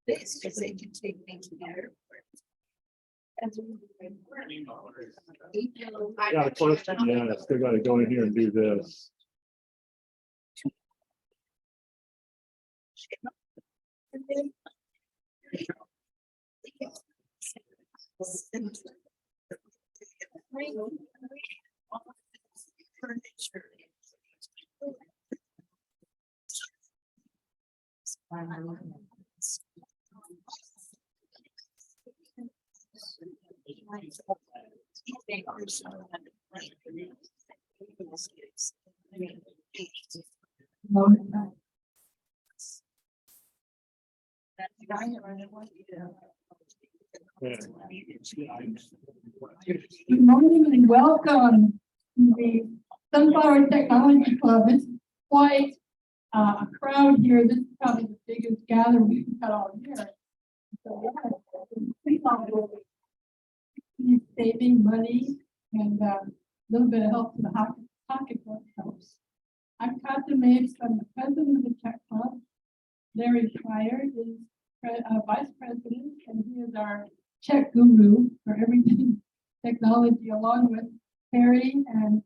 This because they can take me to the airport. I got a question. Yeah, I still got to go in here and do this. Good morning and welcome to the Sunflower Technology Club. It's quite a crowd here. This is probably the biggest gathering we've had all year. So yeah, saving money and a little bit of help to the pocketbook helps. I'm Katja Mapes. I'm the president of the Tech Club. Larry Schreier is vice president, and he is our tech guru for everything technology, along with Perry and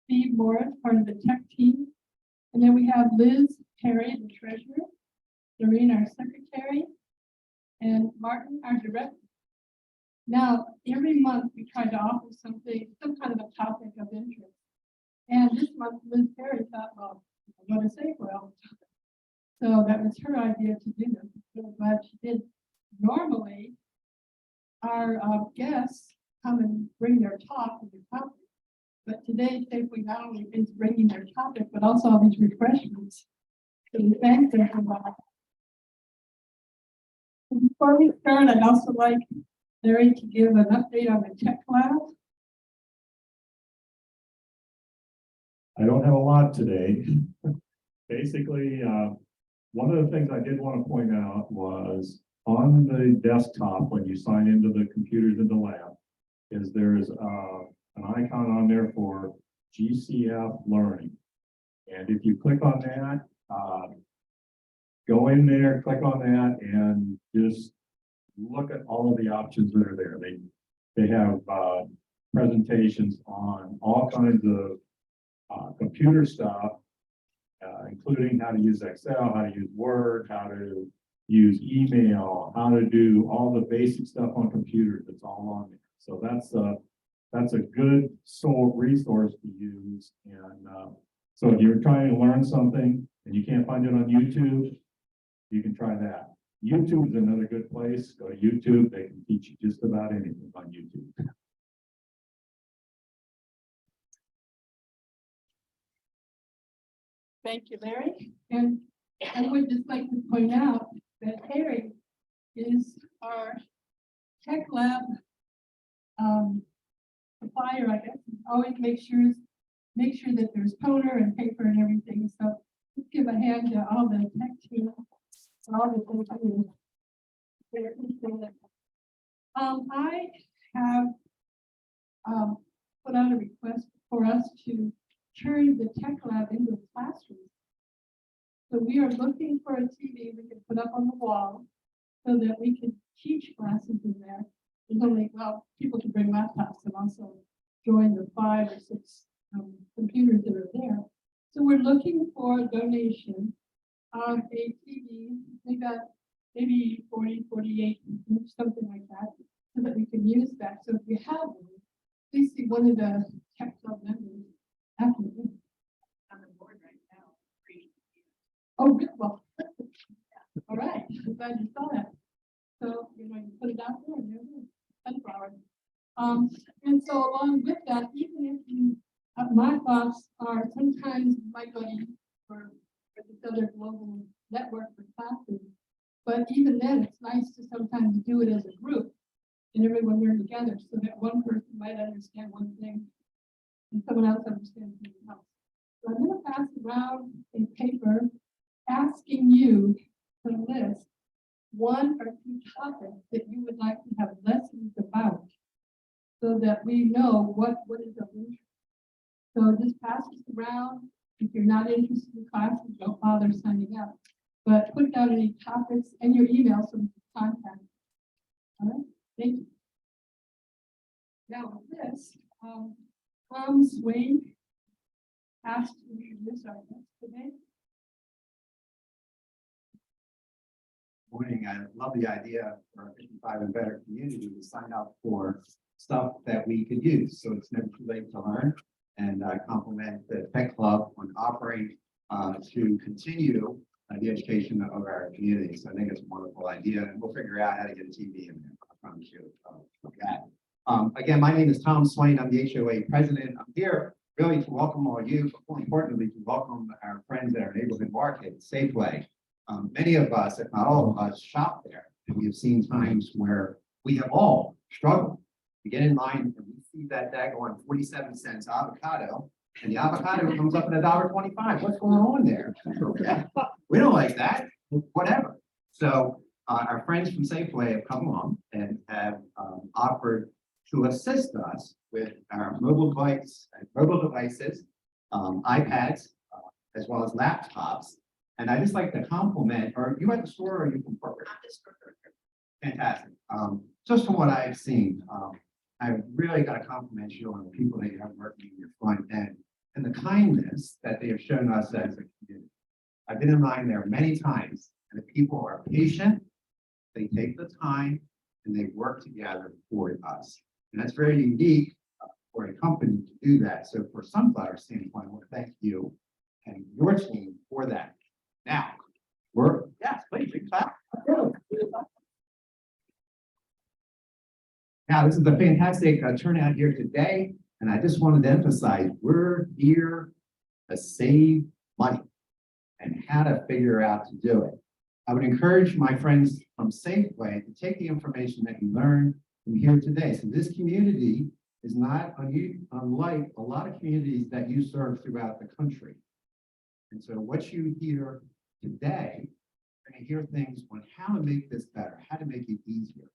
Steve Morris, part of the tech team. And then we have Liz Perry, the treasurer, Doreen, our secretary, and Martin, our director. Now, every month we try to offer something, some kind of a topic of interest. And this month, Liz Perry thought, well, I'm going to Safeway all the time. So that was her idea to do this. I'm really glad she did. Normally, our guests come and bring their talk and their topic. But today, Safeway not only is bringing their topic, but also all these refreshments. So we thank them for that. And before we start, I'd also like Larry to give an update on the tech lab. I don't have a lot today. Basically, one of the things I did want to point out was on the desktop, when you sign into the computers in the lab, is there's an icon on there for GCF Learning. And if you click on that, go in there, click on that, and just look at all of the options that are there. They have presentations on all kinds of computer stuff, including how to use Excel, how to use Word, how to use email, how to do all the basic stuff on computers. It's all on there. So that's a good resource to use. And so if you're trying to learn something and you can't find it on YouTube, you can try that. YouTube is another good place. Go to YouTube. They can teach you just about anything on YouTube. Thank you, Larry. And I would just like to point out that Harry is our tech lab supplier, I guess. Always make sure that there's toner and paper and everything. So let's give a hand to all the tech team for all the things I do. I have put out a request for us to turn the tech lab into a classroom. So we are looking for a TV we can put up on the wall so that we can teach classes in there. There's only, well, people can bring laptops and also join the 5 or 6 computers that are there. So we're looking for a donation of a TV. We got maybe 40, 48, something like that, so that we can use that. So if you have one, please see one of the tech club members after this. On the board right now. Oh, good. Well, all right. I'm glad you saw that. So, you put it out there and there it is. Sunflower. And so along with that, even if you, my thoughts are sometimes you might go for this other global network for classes, but even then it's nice to sometimes do it as a group and everyone learn together so that one person might understand one thing and someone else understands something else. So I'm going to pass around a paper asking you to list 1 or 2 topics that you would like to have lessons about so that we know what is of interest. So just pass this around If you're not interested in classes, don't bother signing up. But put down any topics and your email so we can contact. All right, thank you. Now with this, Tom Swain asked to introduce our guest today. Morning. I love the idea for a 55 and better community to sign up for stuff that we could use. So it's never too late to learn. And I compliment the Tech Club on offering to continue the education of our community. So I think it's a wonderful idea, and we'll figure out how to get a TV in there. I promise you that. Again, my name is Tom Swain. I'm the HOA president. I'm here really to welcome all you, but more importantly, to welcome our friends at our neighborhood market, Safeway. Many of us, if not all of us, shop there, and we have seen times where we have all struggled to get in line, and we see that daggone 47 cents avocado, and the avocado comes up at $1.25. What's going on there? We don't like that. Whatever. So our friends from Safeway have come along and have offered to assist us with our mobile devices, iPads, as well as laptops. And I just like to compliment, are you at the store or are you from corporate? Fantastic. Just from what I've seen, I really got to compliment you on the people that you have working in your front end and the kindness that they have shown us as a community. I've been in line there many times, and the people are patient, they take the time, and they work together for us. And that's very unique for a company to do that. So for Sunflower standpoint, I want to thank you and your team for that. Now, yes, please, big clap. Now, this is a fantastic turnout here today, and I just wanted to emphasize, we're here to save money and how to figure out to do it. I would encourage my friends from Safeway to take the information that you learned from here today. So this community is not unlike a lot of communities that you serve throughout the country. And so what you hear today, you're going to hear things on how to make this better, how to make it easier.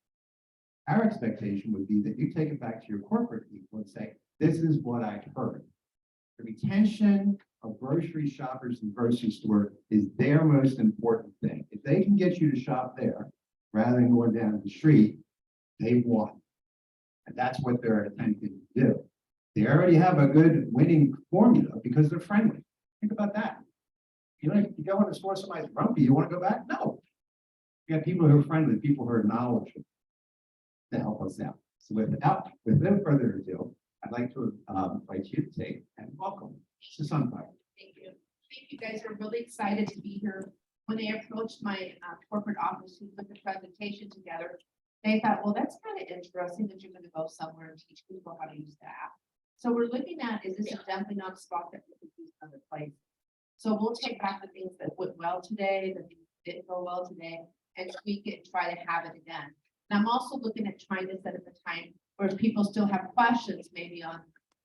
Our expectation would be that you take it back to your corporate people and say, this is what I've heard. The retention of grocery shoppers in the grocery store is their most important thing. If they can get you to shop there rather than going down the street, they've won. And that's what they're attempting to do. They already have a good winning formula because they're friendly. Think about that. You know, you go in the store, somebody's grumpy, you want to go back? No. You have people who are friendly, people who are knowledgeable to help us out. So with no further ado, I'd like to invite you to take and welcome to Sunflower. Thank you. Thank you guys. We're really excited to be here. When they approached my corporate office to put the presentation together, they thought, well, that's kind of interesting that you're going to go somewhere and teach people how to use the app. So we're looking at, is this a jumping on spot that we could use other places? So we'll take back the things that went well today, the things that didn't go well today, and tweak it and try to have it again. And I'm also looking at trying to set up a time where if people still have questions, maybe on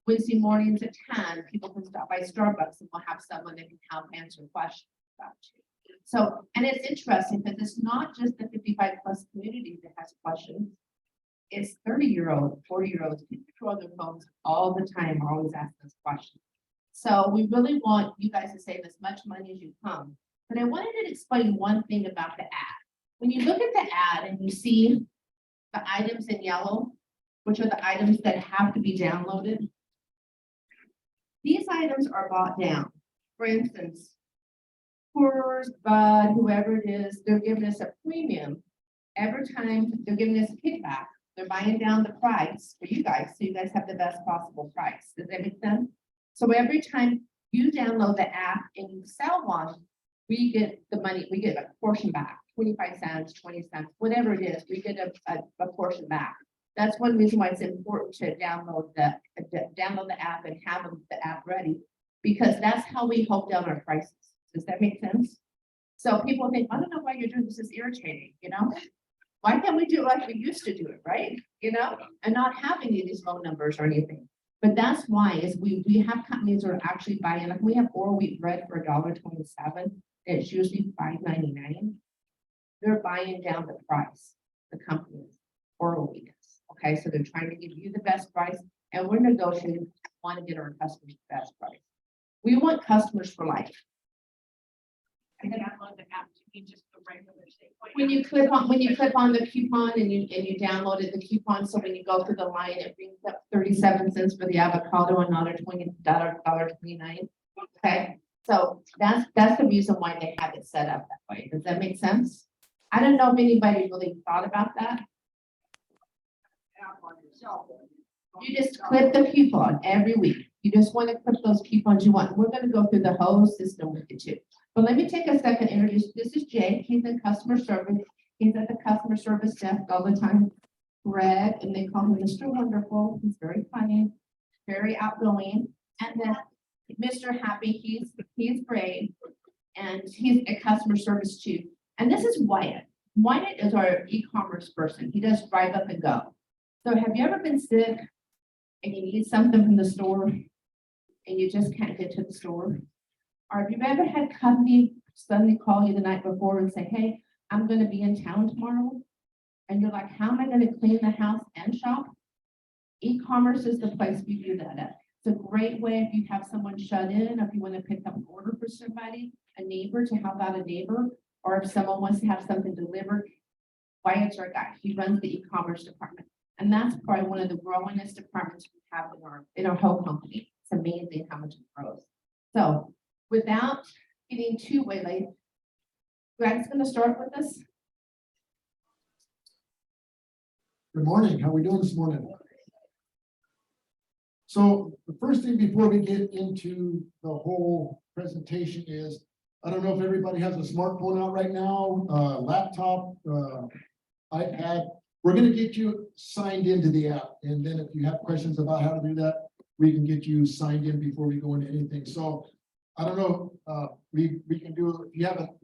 Wednesday mornings at 10, people can stop by Starbucks and we'll have someone that can help answer questions about you. So, and it's interesting because it's not just the 55 plus community that has questions. It's 30-year-old, 40-year-olds, people who are on their phones all the time are always asking us questions. So we really want you guys to save as much money as you come. But I wanted to explain one thing about the ad. When you look at the ad and you see the items in yellow, which are the items that have to be downloaded, these items are bought down. For instance, Coors, Bud, whoever it is, they're giving us a premium. Every time they're giving us a kickback, they're buying down the price for you guys, so you guys have the best possible price. Does that make sense? So every time you download the app and you sell one, we get the money, we get a portion back, 25 cents, 20 cents, whatever it is, we get a portion back. That's one reason why it's important to download the app and have the app ready, because that's how we hold down our prices. Does that make sense? So people think, I don't know why you're doing this, is irritating, you know? Why can't we do it like we used to do it, right? You know, and not having these phone numbers or anything. But that's why is we have companies that are actually buying, like we have oral wheat bread for $1.27. It's usually $5.99. They're buying down the price, the companies, oral wheat is. Okay, so they're trying to give you the best price, and we're negotiating, want to get our customers the best price. We want customers for life. I download the app to be just the regular Safeway. When you click on the coupon and you downloaded the coupon, so when you go through the line, it brings up 37 cents for the avocado and another $29. Okay, so that's the reason why they have it set up that way. Does that make sense? I don't know if anybody really thought about that. App on your cell phone. You just clip the coupon every week. You just want to clip those coupons you want. We're going to go through the whole system with you too. But let me take a second to introduce, this is Jake. He's in customer service. He's at the customer service desk all the time. Greg, and they call him Mr. Wonderful. He's very funny, very outgoing. And then Mr. Happy, he's great. And he's a customer service too. And this is Wyatt. Wyatt is our e-commerce person. He does drive up and go. So have you ever been sick and you need something from the store and you just can't get to the store? Or have you ever had company suddenly call you the night before and say, hey, I'm going to be in town tomorrow? And you're like, how am I going to clean the house and shop? E-commerce is the place we do that at. It's a great way if you have someone shut in, if you want to pick up an order for somebody, a neighbor to help out a neighbor, or if someone wants to have something delivered. Wyatt's our guy. He runs the e-commerce department. And that's probably one of the growingest departments we have in our whole company. It's amazing how much it grows. So without getting too waylaid, Greg's going to start with us. Good morning. How are we doing this morning? So the first thing before we get into the whole presentation is, I don't know if everybody has a smartphone out right now, laptop, iPad. We're going to get you signed into the app. And then if you have questions about how to do that, we can get you signed in before we go into anything. So I don't know, we can do, if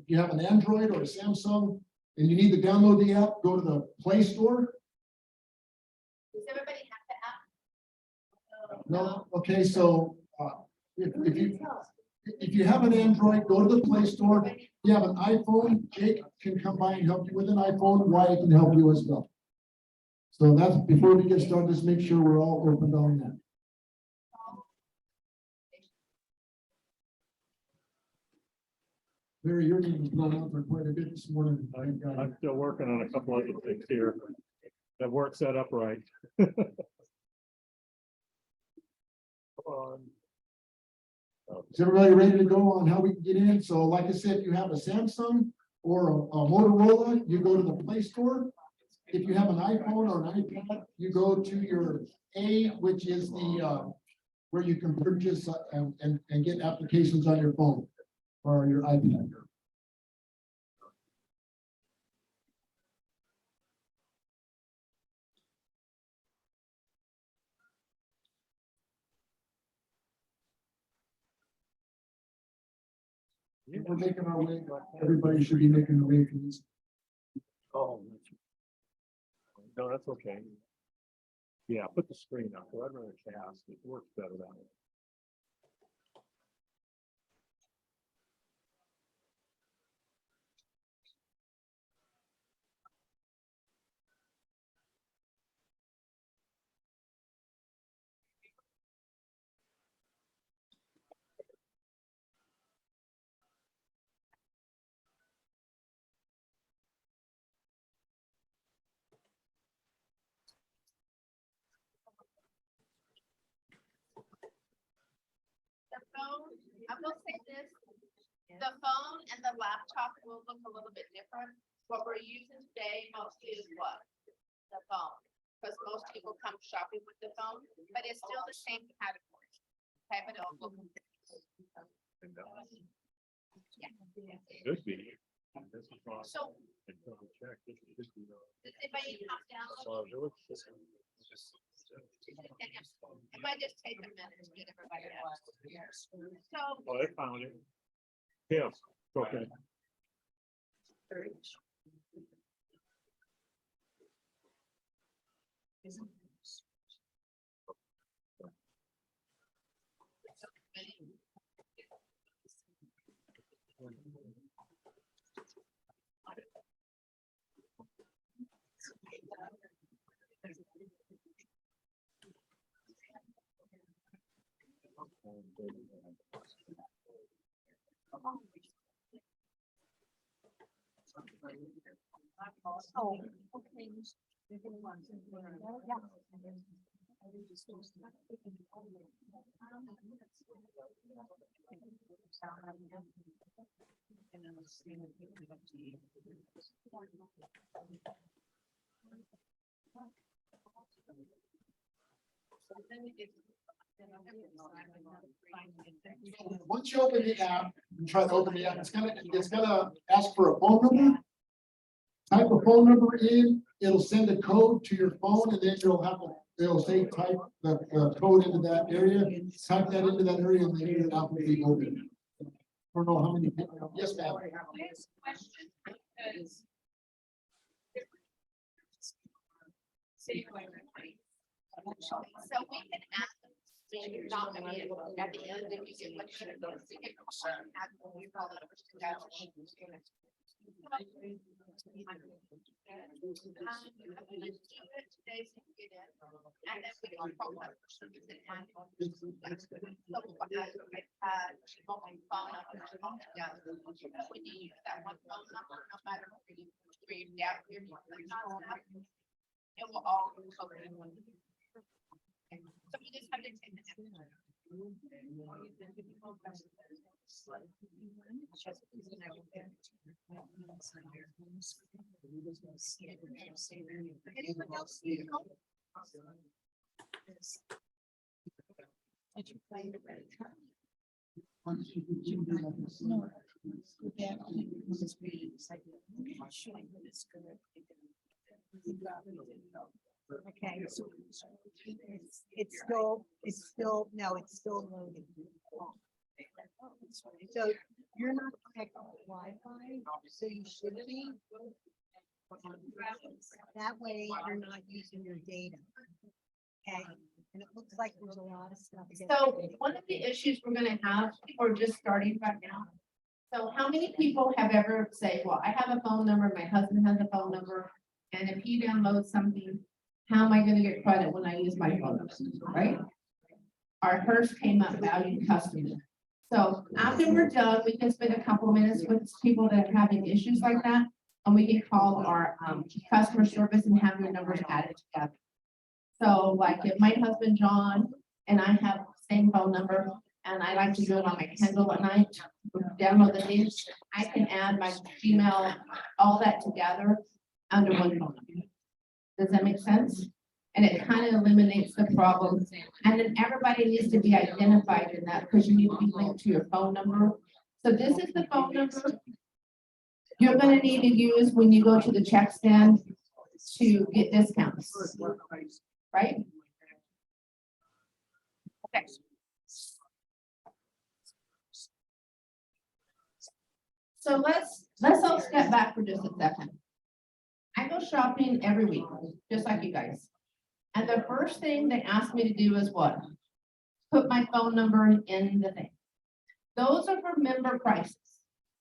you have an Android or a Samsung and you need to download the app, go to the Play Store. Does everybody have the app? No, okay, so if you have an Android, go to the Play Store. If you have an iPhone, Jake can come by and help you with an iPhone. Wyatt can help you as well. So that's, before we get started, just make sure we're all open on that. Larry, your name has gone out for quite a bit this morning. I'm still working on a couple other things here. That work set up right. Come on. Is everybody ready to go on how we can get in? So like I said, if you have a Samsung or a Motorola, you go to the Play Store. If you have an iPhone or an iPad, you go to your A, which is the where you can purchase and get applications on your phone or your iPad. We're making our way. Everybody should be making their way for this. Oh. No, that's okay. Yeah, put the screen up. I'd rather cast. It works better that way. The phone, I will say this, the phone and the laptop will look a little bit different. What we're using today mostly is what? The phone, because most people come shopping with the phone, but it's still the same category. Okay, but it'll look. And, Yeah. Could be. This is wrong. So, And double check. This should be the- does anybody come down? So it looks- It might just take a minute to get everybody out. So, Oh, I found it. Yeah, okay. Oh, okay. Once you open the app, and try to open the app, it's gonna ask for a phone number. Type a phone number in, it'll send a code to your phone, and then it'll say type the code into that area. Type that into that area, and then the app will be open. I don't know how many people, yes, ma'am. Question, because Safeway, right? So we can ask, maybe not, I mean, at the end, if you get what you should go, so you get add when we call it over to that. Today, so you get in, and then we can call that person, we can add on. So, mobile phone number, yeah, when you use that one phone number, no matter where you down here, it will all be covered in one. So we just have to take the. Anyone else need help? Did you play the red card? Okay, so it's still, no, it's still loading. So you're not connected to Wi-Fi, so you should be. That way you're not using your data. Okay, and it looks like there's a lot of stuff. So one of the issues we're gonna have, people are just starting right now. So how many people have ever said, well, I have a phone number, my husband has a phone number, and if he downloads something, how am I gonna get credit when I use my phone number, right? Our first came up valued customer. So after we're done, we can spend a couple minutes with people that are having issues like that, and we can call our customer service and have your numbers added together. So like if my husband John and I have the same phone number, and I like to do it on my Kindle at night, download the things, I can add my Gmail, all that together under one phone number. Does that make sense? And it kind of eliminates the problem. And then everybody needs to be identified in that because you need to be linked to your phone number. So this is the phone number you're gonna need to use when you go to the check stand to get discounts, right? Okay. So let's all step back for just a second. I go shopping every week, just like you guys. And the first thing they ask me to do is what? Put my phone number in the thing. Those are for member prices.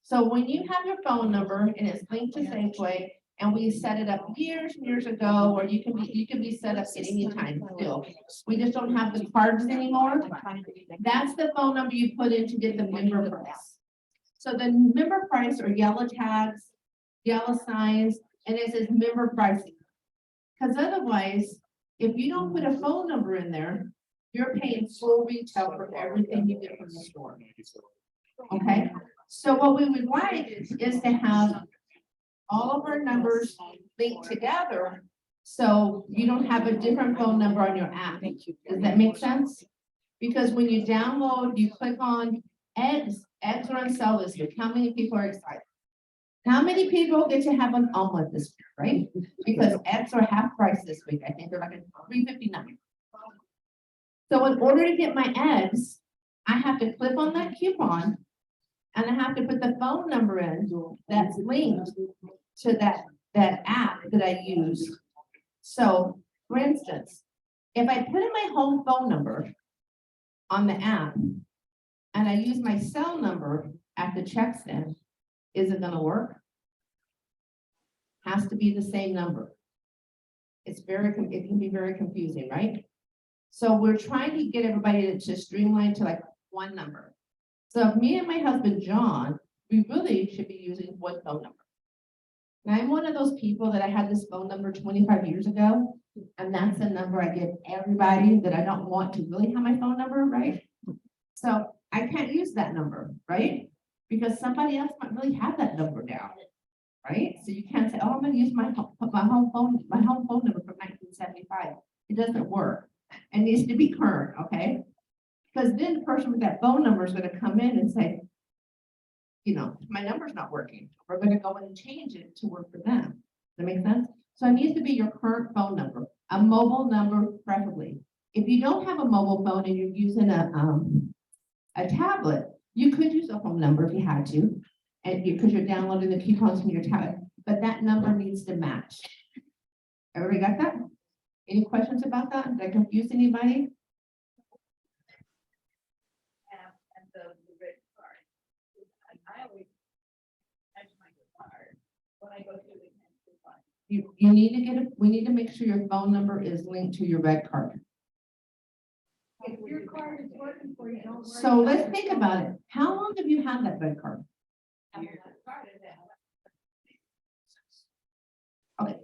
So when you have your phone number and it's linked to Safeway, and we set it up years and years ago, or you can be set up at any time still. We just don't have the cards anymore. That's the phone number you put in to get the member price. So the member price are yellow tags, yellow signs, and it says member pricing. Because otherwise, if you don't put a phone number in there, you're paying full retail for everything you get from the store. Okay, so what we would like is to have all of our numbers linked together. So you don't have a different phone number on your app. Does that make sense? Because when you download, you click on eggs are on sale this week. How many people are excited? How many people get to have an omelet this week, right? Because eggs are half price this week. I think they're like $3.59. So in order to get my eggs, I have to click on that coupon and I have to put the phone number in that's linked to that app that I use. So for instance, if I put in my home phone number on the app and I use my cell number at the check stand, is it gonna work? Has to be the same number. It can be very confusing, right? So we're trying to get everybody to streamline to like one number. So if me and my husband, John, we really should be using one phone number. And I'm one of those people that I had this phone number 25 years ago, and that's the number I give everybody that I don't want to really have my phone number, right? So I can't use that number, right? Because somebody else might really have that number now, right? So you can't say, oh, I'm gonna use my home phone number from 1975. It doesn't work. It needs to be current, okay? Because then the person with that phone number is gonna come in and say, you know, my number's not working. We're gonna go in and change it to work for them. Does that make sense? So it needs to be your current phone number, a mobile number preferably. If you don't have a mobile phone and you're using a tablet, you could use a home number if you had to, and because you're downloading the coupons from your tablet, but that number needs to match. Everybody got that? Any questions about that? Did I confuse anybody? And the red card. I always touch my card when I go through the. You need to get a, we need to make sure your phone number is linked to your red card. If your card is working for you, don't worry. So let's think about it. How long have you had that red card? Okay,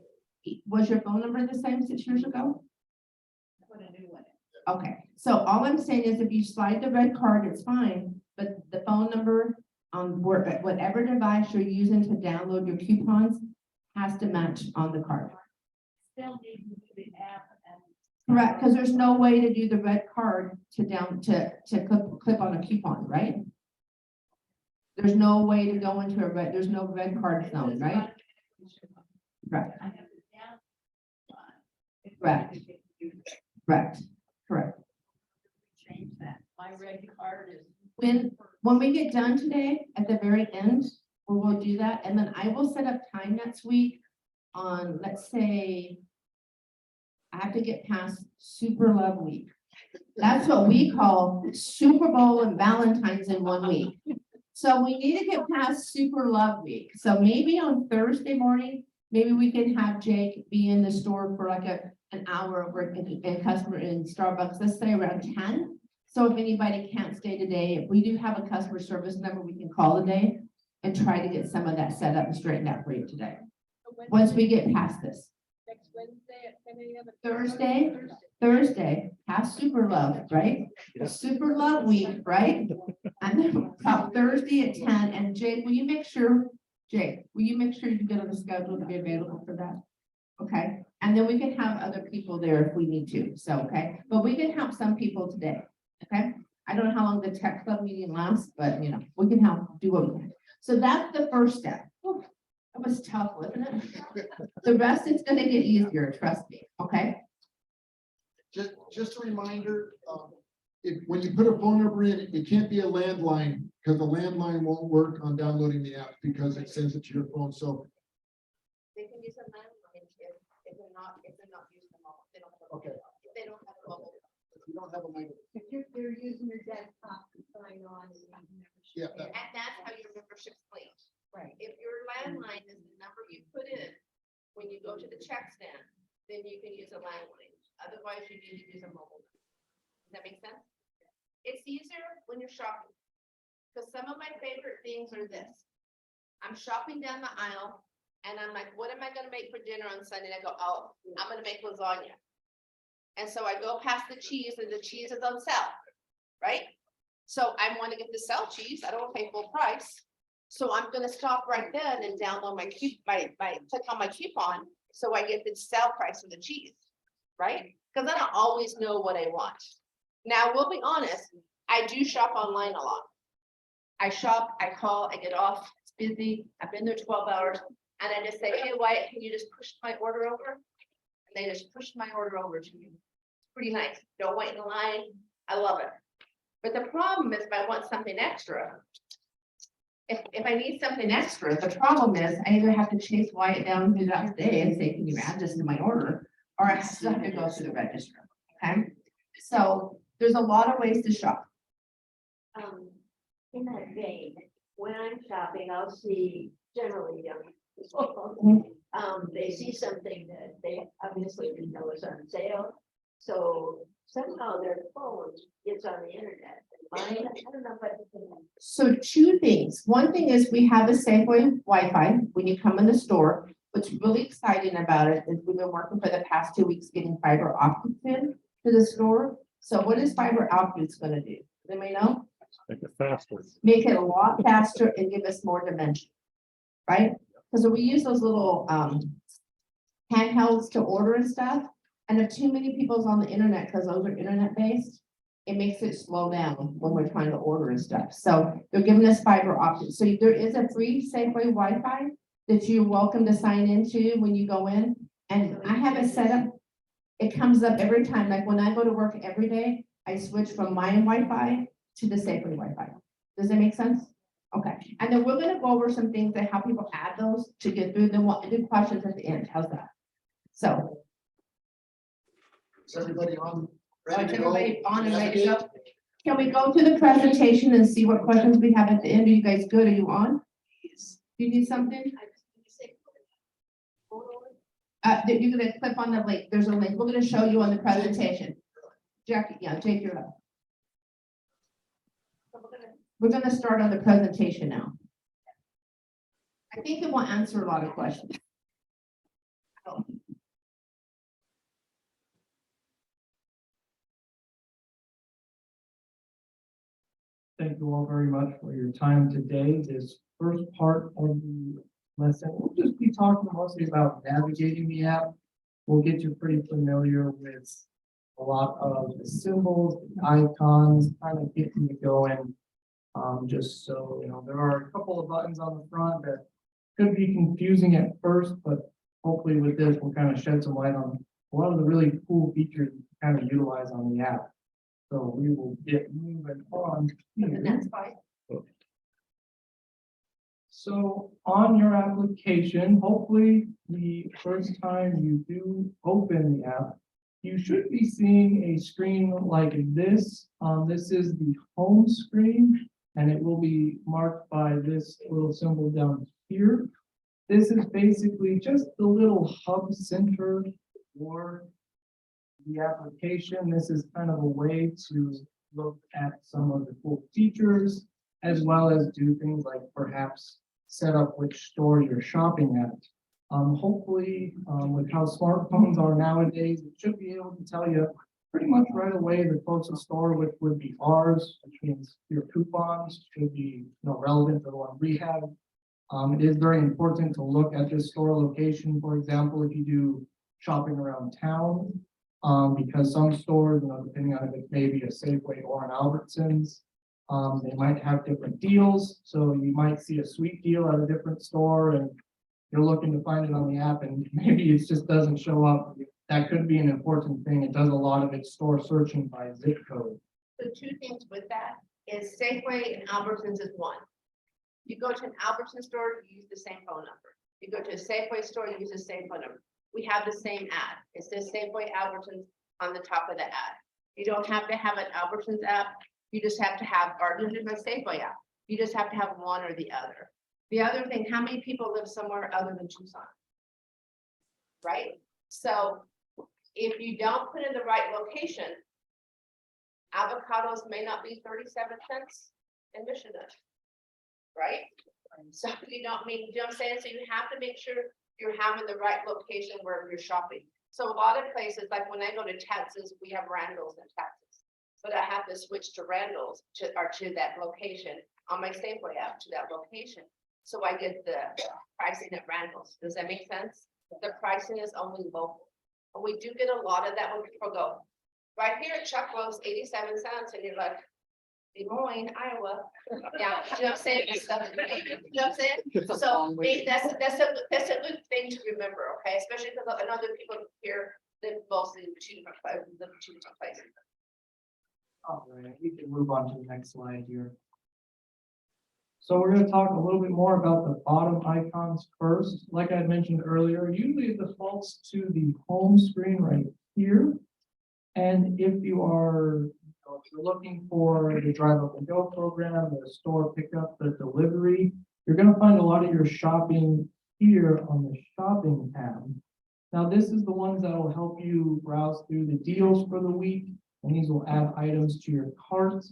was your phone number the same 6 years ago? Put a new one. Okay, so all I'm saying is if you slide the red card, it's fine, but the phone number on whatever device you're using to download your coupons has to match on the card. Still need to do the app and. Correct, because there's no way to do the red card to clip on a coupon, right? There's no way to go into there's no red card zone, right? Right. Correct. Correct. Change that. My red card is. When we get done today, at the very end, we will do that, and then I will set up time next week on, let's say, I have to get past Super Love Week. That's what we call Super Bowl and Valentine's in 1 week. So we need to get past Super Love Week. So maybe on Thursday morning, maybe we can have Jake be in the store for like an hour and customer in Starbucks, let's say around 10. So if anybody can't stay today, if we do have a customer service number, we can call today and try to get some of that set up and straightened out for you today. Once we get past this. Next Wednesday at 10 a.m. Thursday, have Super Love, right? Super Love Week, right? And then about Thursday at 10, and Jake, will you make sure you can get on the schedule to be available for that? Okay, and then we can have other people there if we need to, so, okay, but we can help some people today, okay? I don't know how long the tech club meeting lasts, but you know, we can help do what we can. So that's the first step. Whew, that was tough, wasn't it? The rest is gonna get easier, trust me, okay? Just a reminder, when you put a phone number in, it can't be a landline, because the landline won't work on downloading the app because it sends it to your phone, so. They can use a landline if they're not using the mobile. They don't have Okay. If they don't have a mobile. If you don't have a landline, If you're using your desktop to sign on. yeah, that- And that's how your membership's linked. Right. If your landline is the number you put in when you go to the check stand, then you can use a landline. Otherwise, you need to use a mobile. Does that make sense? It's easier when you're shopping. Because some of my favorite things are this. I'm shopping down the aisle and I'm like, what am I gonna make for dinner on Sunday? And I go, oh, I'm gonna make lasagna. And so I go past the cheese and the cheese is on sale, right? So I want to get the sale cheese. I don't want to pay full price. So I'm gonna stop right then and download my click on my coupon, so I get the sale price of the cheese, right? Because I don't always know what I want. Now, we'll be honest, I do shop online a lot. I shop, I call, I get off, it's busy, I've been there 12 hours, and I just say, hey, Wyatt, can you just push my order over? And they just push my order over to you. It's pretty nice, don't wait in line, I love it. But the problem is if I want something extra, if I need something extra, the problem is I either have to chase Wyatt down through that day and say, can you add this to my order? Or I still have to go through the register, okay? So there's a lot of ways to shop. In that vein, when I'm shopping, I'll see generally young people. They see something that they obviously didn't know was on sale. So somehow their phone gets on the internet and Mine, I don't know, but. So two things. One thing is we have a Safeway Wi-Fi when you come in the store. What's really exciting about it is we've been working for the past 2 weeks getting fiber optics in to the store. So what is fiber optics gonna do? Does anybody know? Make it faster. Make it a lot faster and give us more dimension. Right? Because we use those little handhelds to order and stuff. And if too many people's on the internet, because those are internet based, it makes it slow down when we're trying to order and stuff. So they're giving us fiber optics. So there is a free Safeway Wi-Fi that you're welcome to sign into when you go in. And I have it set up. It comes up every time, like when I go to work every day, I switch from my Wi-Fi to the Safeway Wi-Fi. Does that make sense? Okay, and then we're gonna go over some things that how people add those to get through them, what, do questions at the end, how's that? So, Is everybody on? is ready to go? everybody on and ready to Navigate? go? Can we go to the presentation and see what questions we have at the end? Are you guys good? Are you on? Do you need something? You're gonna click on the link, there's a link, we're gonna show you on the presentation. Jackie, yeah, Jake, you're up. We're gonna start on the presentation now. I think it will answer a lot of questions. Thank you all very much for your time today. This first part of the lesson, we'll just be talking mostly about navigating the app. We'll get you pretty familiar with a lot of the symbols, the icons, kind of getting you going. Just so, you know, there are a couple of buttons on the front that could be confusing at first, but hopefully with this, we'll kind of shed some light on a lot of the really cool features you can kind of utilize on the app. So we will get moving on. And that's fine. So on your application, hopefully the first time you do open the app, you should be seeing a screen like this. This is the home screen, and it will be marked by this little symbol down here. This is basically just the little hub center for the application. This is kind of a way to look at some of the cool features, as well as do things like perhaps set up which store you're shopping at. Hopefully, with how smartphones are nowadays, it should be able to tell you pretty much right away the closest store, which would be ours, which means your coupons should be, relevant to the one we have. It is very important to look at this store location, for example, if you do shopping around town, because some stores, depending on if it's maybe a Safeway or an Albertsons, they might have different deals. So you might see a sweet deal at a different store and you're looking to find it on the app and maybe it just doesn't show up. That could be an important thing. It does a lot of its store searching by zip code. So two things with that is Safeway and Albertsons is one. You go to an Albertsons store, you use the same phone number. You go to a Safeway store, you use the same phone number. We have the same ad. It says Safeway Albertsons on the top of the ad. You don't have to have an Albertsons app. You just have to have, or a Safeway app. You just have to have one or the other. The other thing, how many people live somewhere other than Tucson? Right? So if you don't put in the right location, avocados may not be 37 cents in Michigan. Right? So you don't mean, you know what I'm saying? So you have to make sure you're having the right location where you're shopping. So a lot of places, like when I go to Texas, we have Randall's in Texas. But I have to switch to Randall's to that location on my Safeway app to that location. So I get the pricing at Randall's. Does that make sense? The pricing is only local. And we do get a lot of that when people go, right here at Chuck Lowe's, 87 cents. And you're like, Des Moines, Iowa. Yeah, you know what I'm saying? You know what I'm saying? So that's a good thing to remember, okay? Especially because I know that people here live mostly in two different places. All right, we can move on to the next slide here. So we're going to talk a little bit more about the bottom icons first. Like I had mentioned earlier, usually it defaults to the home screen right here. And if you are if you're looking for the Drive Up and Go program, the store pickup, the delivery, you're going to find a lot of your shopping here on the shopping tab. Now, this is the ones that will help you browse through the deals for the week, and these will add items to your cart.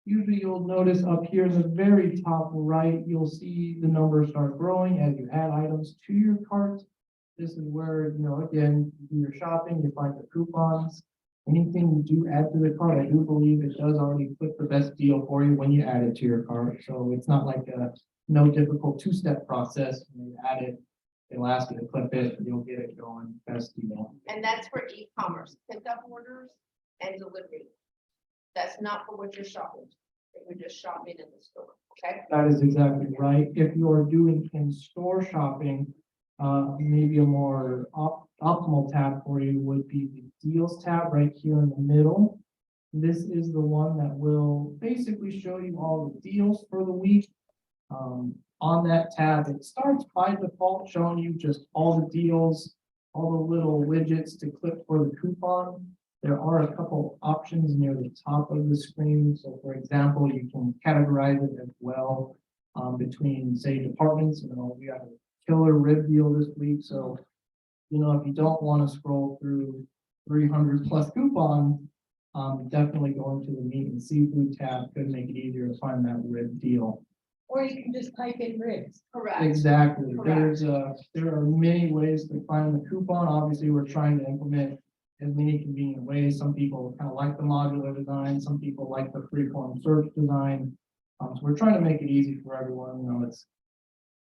Usually you'll notice up here in the very top right, you'll see the numbers start growing as you add items to your cart. This is where, again, you do your shopping, you find the coupons. Anything you do add to the cart, I do believe it does already put the best deal for you when you add it to your cart. So it's not like a no difficult two-step process. When you add it, it'll ask you to click it, you'll get it going, best deal. And that's for e-commerce, pickup orders and delivery. That's not for what you're shopping. If you're just shopping in the store, okay? That is exactly right. If you're doing in-store shopping, maybe a more optimal tab for you would be the deals tab right here in the middle. This is the one that will basically show you all the deals for the week. On that tab, it starts by default showing you just all the deals, all the little widgets to click for the coupon. There are a couple options near the top of the screen. So for example, you can categorize it as well between, say, departments. We got a killer rib deal this week. So, if you don't want to scroll through 300 plus coupons, definitely going to the meat and seafood tab could make it easier to find that rib deal. Or you can just type in ribs. Correct. Exactly. Correct. There are many ways to find the coupon. Obviously, we're trying to implement as many convenient ways. Some people kind of like the modular design. Some people like the freeform search design. So we're trying to make it easy for everyone. It's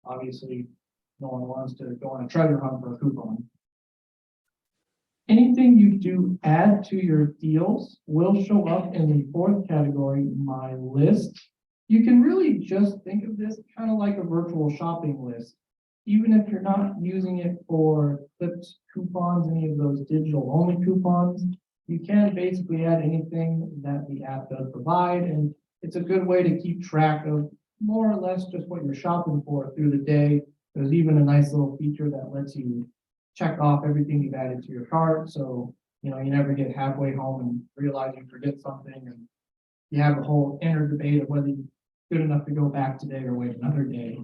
obviously no one wants to go on a treasure hunt for a coupon. Anything you do add to your deals will show up in the fourth category, My List. You can really just think of this kind of like a virtual shopping list. Even if you're not using it for clips, coupons, any of those digital only coupons, you can basically add anything that the app does provide. And it's a good way to keep track of more or less just what you're shopping for through the day. There's even a nice little feature that lets you check off everything you've added to your cart. So, you never get halfway home and realize you forget something and you have a whole inner debate of whether you're good enough to go back today or wait another day.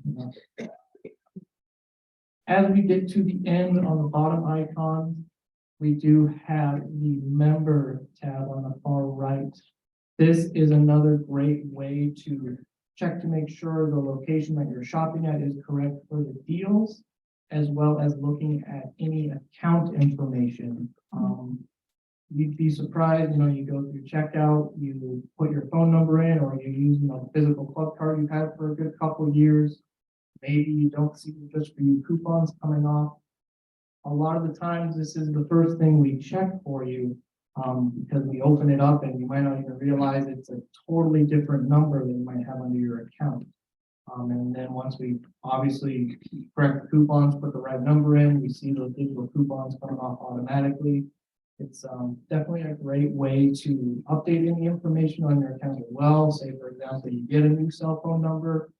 As we get to the end on the bottom icon, we do have the member tab on the far right. This is another great way to check to make sure the location that you're shopping at is correct for the deals, as well as looking at any account information. You'd be surprised, you go through checkout, you put your phone number in, or you use, the physical club card you've had for a good couple of years. Maybe you don't see just for you coupons coming off. A lot of the times, this is the first thing we check for you because we open it up and you might not even realize it's a totally different number than you might have under your account. And then once we obviously correct the coupons, put the right number in, we see those digital coupons coming off automatically. It's definitely a great way to update any information on your account as well. Say, for example, you get a new cell phone number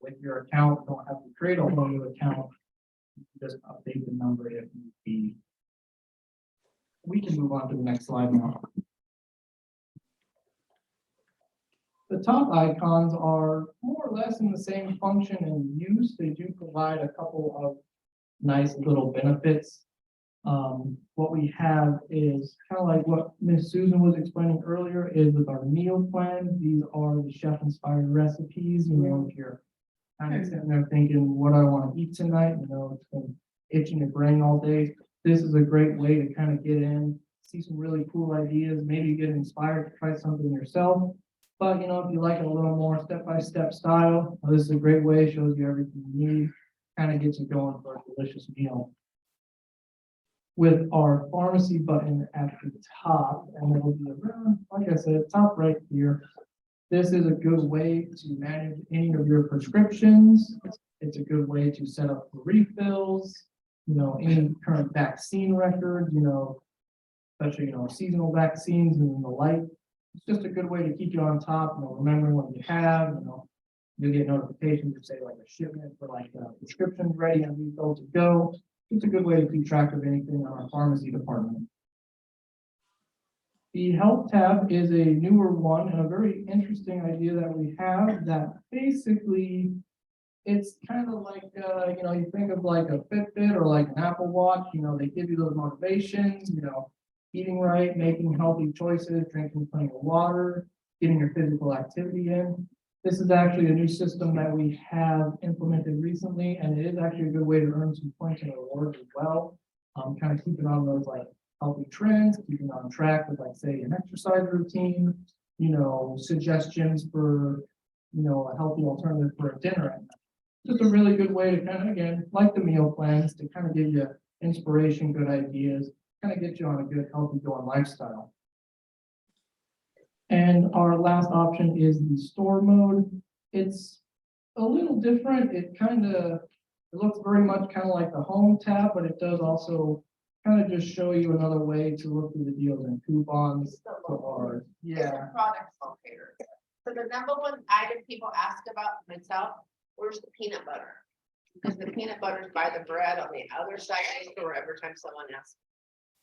with your account, don't have to create a whole new account. You can just update the number if need be. We can move on to the next slide now. The top icons are more or less in the same function and use. They do provide a couple of nice little benefits. What we have is kind of like what Miss Susan was explaining earlier is with our meal plan. These are the chef inspired recipes. If you're kind of sitting there thinking, what do I want to eat tonight? It's been itching your brain all day. This is a great way to kind of get in, see some really cool ideas, maybe get inspired to try something yourself. But, if you like it a little more step-by-step style, this is a great way, shows you everything you need, kind of gets you going for a delicious meal. With our pharmacy button at the top, and it'll be around, like I said, top right here. This is a good way to manage any of your prescriptions. It's a good way to set up for refills, any current vaccine records, especially, seasonal vaccines and the like. It's just a good way to keep you on top, remembering what you have, you'll get notifications that say like a shipment for like prescriptions ready and refill to go. It's a good way to keep track of anything on our pharmacy department. The health tab is a newer one and a very interesting idea that we have that basically it's kind of like, you think of like a Fitbit or like an Apple Watch, they give you those motivations, eating right, making healthy choices, drinking plenty of water. getting your physical activity in. This is actually a new system that we have implemented recently, and it is actually a good way to earn some points and rewards as well. Kind of keeping on those like healthy trends, keeping on track with like say an exercise routine, suggestions for, a healthy alternative for a dinner at night. Just a really good way to kind of, again, like the meal plans, to kind of give you inspiration, good ideas, kind of get you on a good, healthy going lifestyle. And our last option is the store mode. It's a little different. It looks very much kind of like the home tab, but it does also kind of just show you another way to look through the deals and coupons. Or, It's yeah, a product locator. So the number one item people ask about myself, where's the peanut butter? Because the peanut butter is by the bread on the other side of the store every time someone asks.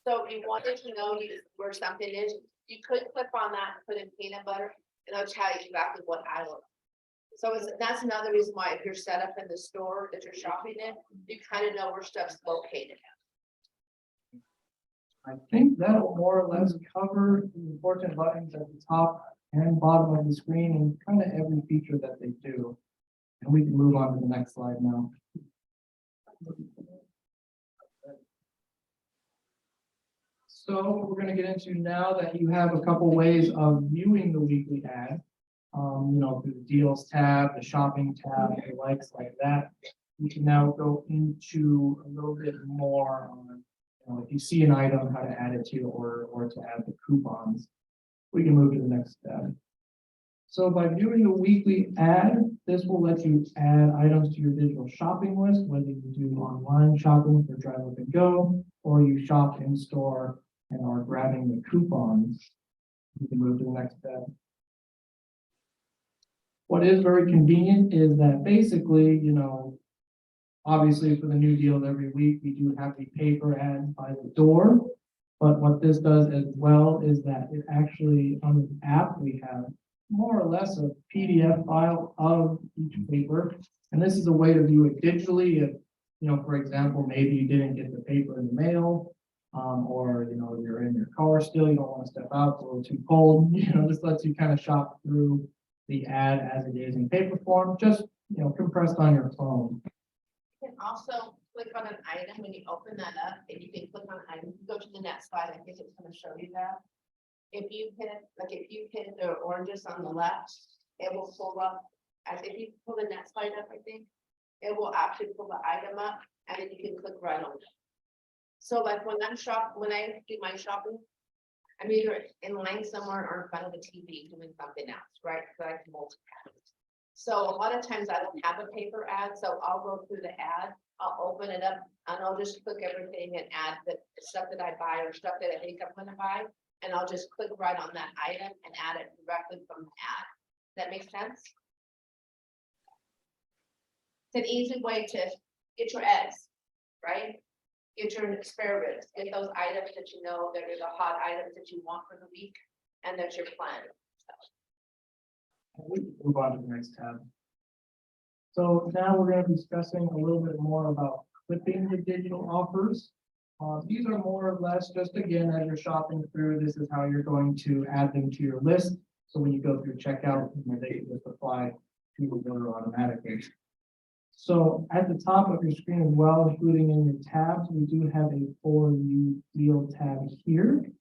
So if you wanted to know where something is, you could click on that and put in peanut butter, and it'll tell you exactly what aisle. So that's another reason why if you're set up in the store that you're shopping in, you kind of know where stuff's located. I think that'll more or less cover the important buttons at the top and bottom of the screen and kind of every feature that they do. And we can move on to the next slide now. So we're going to get into now that you have a couple ways of viewing the weekly ad, through the deals tab, the shopping tab, the likes like that. We can now go into a little bit more on, if you see an item, how to add it to your order or to add the coupons. We can move to the next tab. So by viewing the weekly ad, this will let you add items to your digital shopping list, whether you do online shopping for Drive Up and Go, or you shop in store and are grabbing the coupons. You can move to the next tab. What is very convenient is that basically, obviously for the new deals every week, we do have the paper ad by the door. But what this does as well is that it actually, on the app, we have more or less a PDF file of each paper. And this is a way to view it digitally. If, for example, maybe you didn't get the paper in the mail, or, you're in your car still, you don't want to step out, it's a little too cold, this lets you kind of shop through the ad as it is in paper form, just, compressed on your phone. You can also click on an item when you open that up, and you can click on an item, go to the next slide, I think it's gonna show you that. If you hit the oranges on the left, it will pull up, if you pull the next slide up, I think, it will actually pull the item up, and then you can click right on it. So like when I do my shopping, I'm either in line somewhere or in front of the TV doing something else, right? So I can multitask. So a lot of times I don't have a paper ad, so I'll go through the ad, I'll open it up, and I'll just click everything and add the stuff that I buy or stuff that I think I'm gonna buy. And I'll just click right on that item and add it directly from the ad. Does that make sense? It's an easy way to get your eggs, right? Get your spare ribs, get those items that you know that are the hot items that you want for the week and that you're planning. We can move on to the next tab. So now we're going to be discussing a little bit more about clipping the digital offers. These are more or less just, again, as you're shopping through, this is how you're going to add them to your list. So when you go through checkout, they just apply to your order automatically. So at the top of your screen as well, including in your tabs, we do have a For You deal tab here.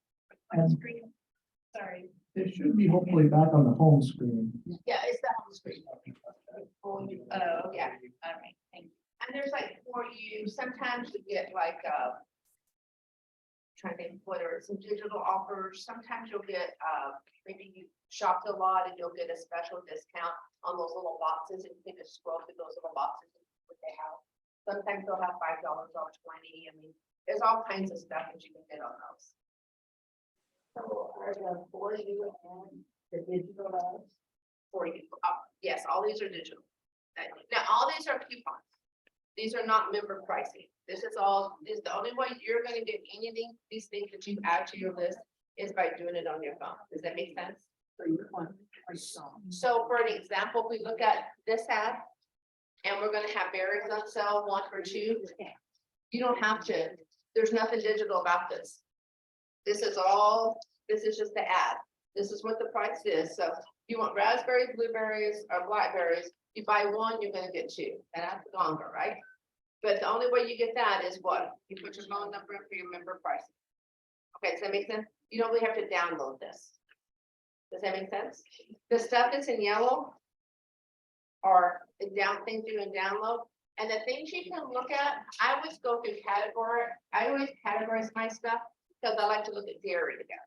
And Sorry. it should be hopefully back on the home screen. Yeah, it's the home screen. Oh, yeah, all right, thank you. And there's like For You, sometimes you get like, trying to think whether it's some digital offers, sometimes you'll get, maybe you shopped a lot and you'll get a special discount on those little boxes, and you can just scroll through those little boxes and see what they have. Sometimes they'll have $5 off 20. I mean, there's all kinds of stuff that you can get on those. So are the For You and the digital ads? For You, yes, all these are digital. Now, all these are coupons. These are not member pricing. This is the only way you're gonna get anything, these things that you add to your list is by doing it on your phone. Does that make sense? So for an example, if we look at this ad, and we're gonna have berries on sale, 1 for 2. You don't have to, there's nothing digital about this. This is just the ad. This is what the price is. So if you want raspberries, blueberries, or blackberries, you buy one, you're gonna get two, and that's longer, right? But the only way you get that is what? You put your phone number in for your member price. Okay, does that make sense? You don't really have to download this. Does that make sense? The stuff that's in yellow are the things you can download. And the things you can look at, I always go through I always categorize my stuff because I like to look at dairy together.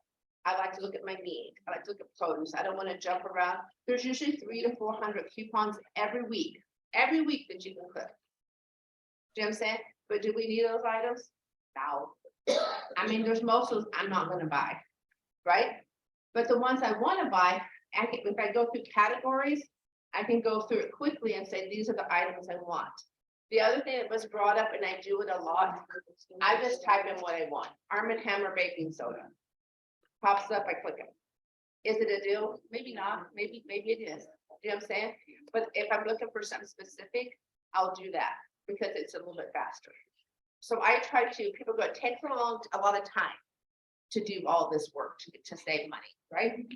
I like to look at my meat. I like to look at produce. I don't want to jump around. There's usually 300 to 400 coupons every week that you can click. Do you know what I'm saying? But do we need those items? No. I mean, there's most of those I'm not gonna buy, right? But the ones I wanna buy, if I go through categories, I can go through it quickly and say, these are the items I want. The other thing that was brought up, and I do it a lot, I just type in what I want. Arm & Hammer baking soda. Pops up, I click it. Is it a deal? Maybe not, maybe it is. Do you know what I'm saying? But if I'm looking for something specific, I'll do that because it's a little bit faster. So I try to, people go, it takes a lot of time to do all this work to save money, right?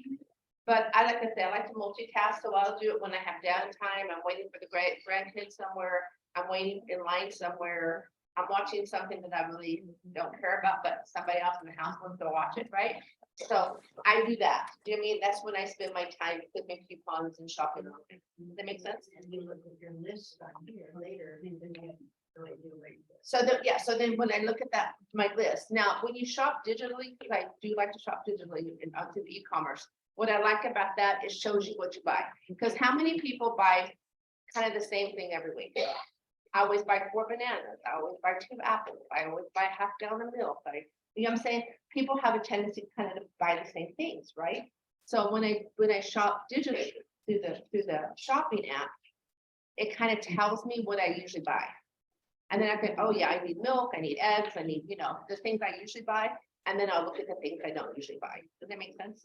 But I like to say, I like to multitask, so I'll do it when I have downtime. I'm waiting for the grandkids somewhere. I'm waiting in line somewhere. I'm watching something that I really don't care about, but somebody else in the house wants to watch it, right? So I do that. Do you know what I mean? That's when I spend my time clicking coupons and shopping. Does that make sense? And you look at your list on here later, and then you So so then when I look at that, my list, now, when you shop digitally, because I do like to shop digitally and through e-commerce, what I like about that is shows you what you buy. Because how many people buy kind of the same thing every week? I always buy 4 bananas, I always buy 2 apples, I always buy half gallon of milk. You know what I'm saying? People have a tendency kind of to buy the same things, right? So when I shop digitally through the shopping app, it kind of tells me what I usually buy. And then I think, oh yeah, I need milk, I need eggs, I need, the things I usually buy. And then I'll look at the things I don't usually buy. Does that make sense?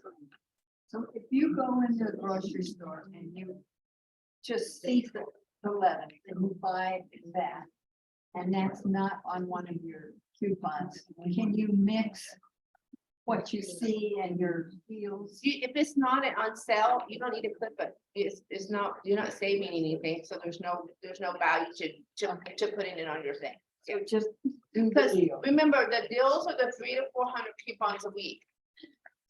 So if you go into the grocery store and you just see the lettuce and you buy that, and that's not on one of your coupons, can you mix what you see and your deals? If it's not on sale, you don't need to click it. It's not, you're not saving anything, so there's no value to putting it on your thing. So just do the Because deal. remember, the deals are the 300 to 400 coupons a week.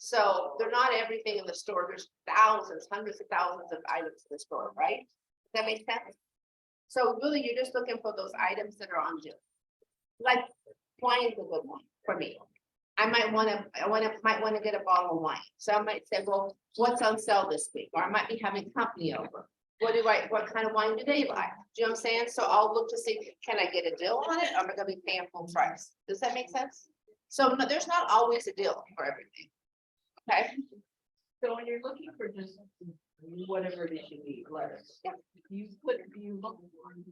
So they're not everything in the store. There's thousands, hundreds of thousands of items in the store, right? Does that make sense? So really, you're just looking for those items that are on deal. Like wine's a good one for me. I might want to get a bottle of wine. So I might say, well, what's on sale this week? Or I might be having company over. What kind of wine do they like? Do you know what I'm saying? So I'll look to see, can I get a deal on it? Or am I gonna be paying full price? Does that make sense? So no, there's not always a deal for everything. Okay, So when you're looking for just whatever it is you need, lettuce, Yeah. do you look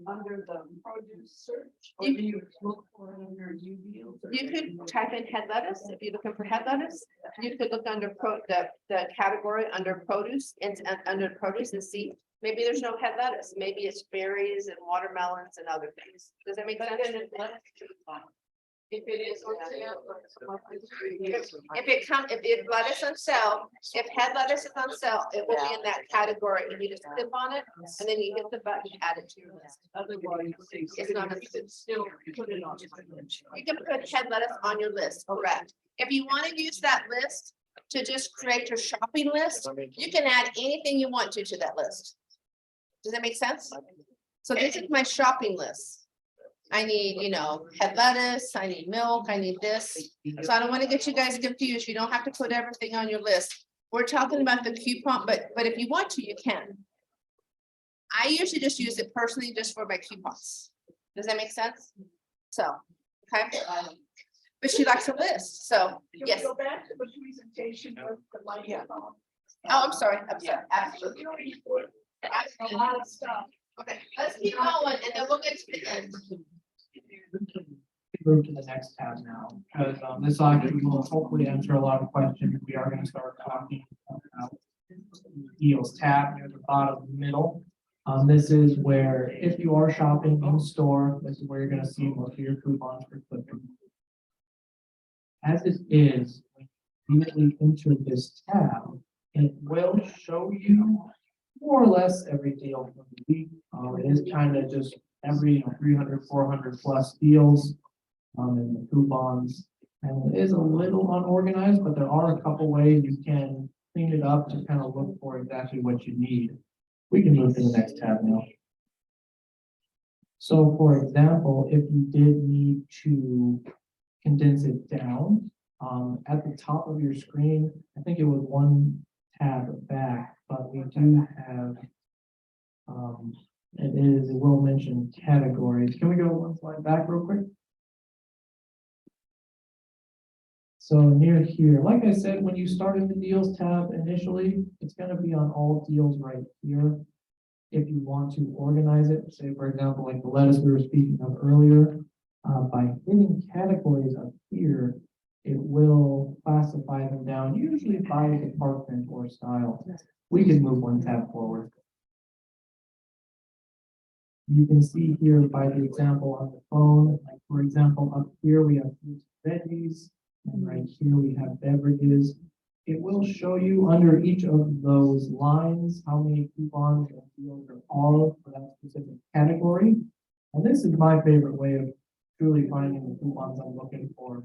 under the produce search? Or You- do you look for it under new deals? or- you could type in head lettuce. If you're looking for head lettuce, you could look under the category under produce and under produce and see, maybe there's no head lettuce. Maybe it's berries and watermelons and other things. Does that make sense? If it is on sale. If lettuce on sale, if head lettuce is on sale, it will be in that category and you just click on it and then you hit the button, add it to your list. Otherwise, It's not a- still put it on. You can put head lettuce on your list, correct? If you want to use that list to just create your shopping list, you can add anything you want to that list. Does that make sense? So this is my shopping list. I need, head lettuce, I need milk, I need this. So I don't want to get you guys confused. You don't have to put everything on your list. We're talking about the coupon, but if you want to, you can. I usually just use it personally just for my coupons. Does that make sense? So, okay. But she likes a list, so yes. Go back to the presentation with the light. Oh, I'm sorry. Absolutely. A lot of stuff. Okay, let's keep going and then we'll get to the end. Move to the next tab now, because this document will hopefully answer a lot of questions. We are going to start talking about deals tab near the bottom middle. This is where, if you are shopping in store, this is where you're going to see most of your coupons for clicking. As it is, when you immediately enter this tab, It will show you more or less every deal from the week. It is kind of just every 300, 400 plus deals in the coupons. And it is a little unorganized, but there are a couple ways you can clean it up to kind of look for exactly what you need. We can move to the next tab now. So for example, if you did need to condense it down, at the top of your screen, I think it was one tab back, but we do have, it will mention categories. Can we go one slide back real quick? So near here, like I said, when you start in the deals tab initially, it's going to be on all deals right here. If you want to organize it, say for example, like the lettuce we were speaking of earlier, by hitting categories up here, it will classify them down, usually by department or style. We can move one tab forward. You can see here by the example on the phone, like for example, up here we have fruits and veggies, and right here we have beverages. It will show you under each of those lines how many coupons and deals are all for that specific category. And this is my favorite way of truly finding the coupons I'm looking for.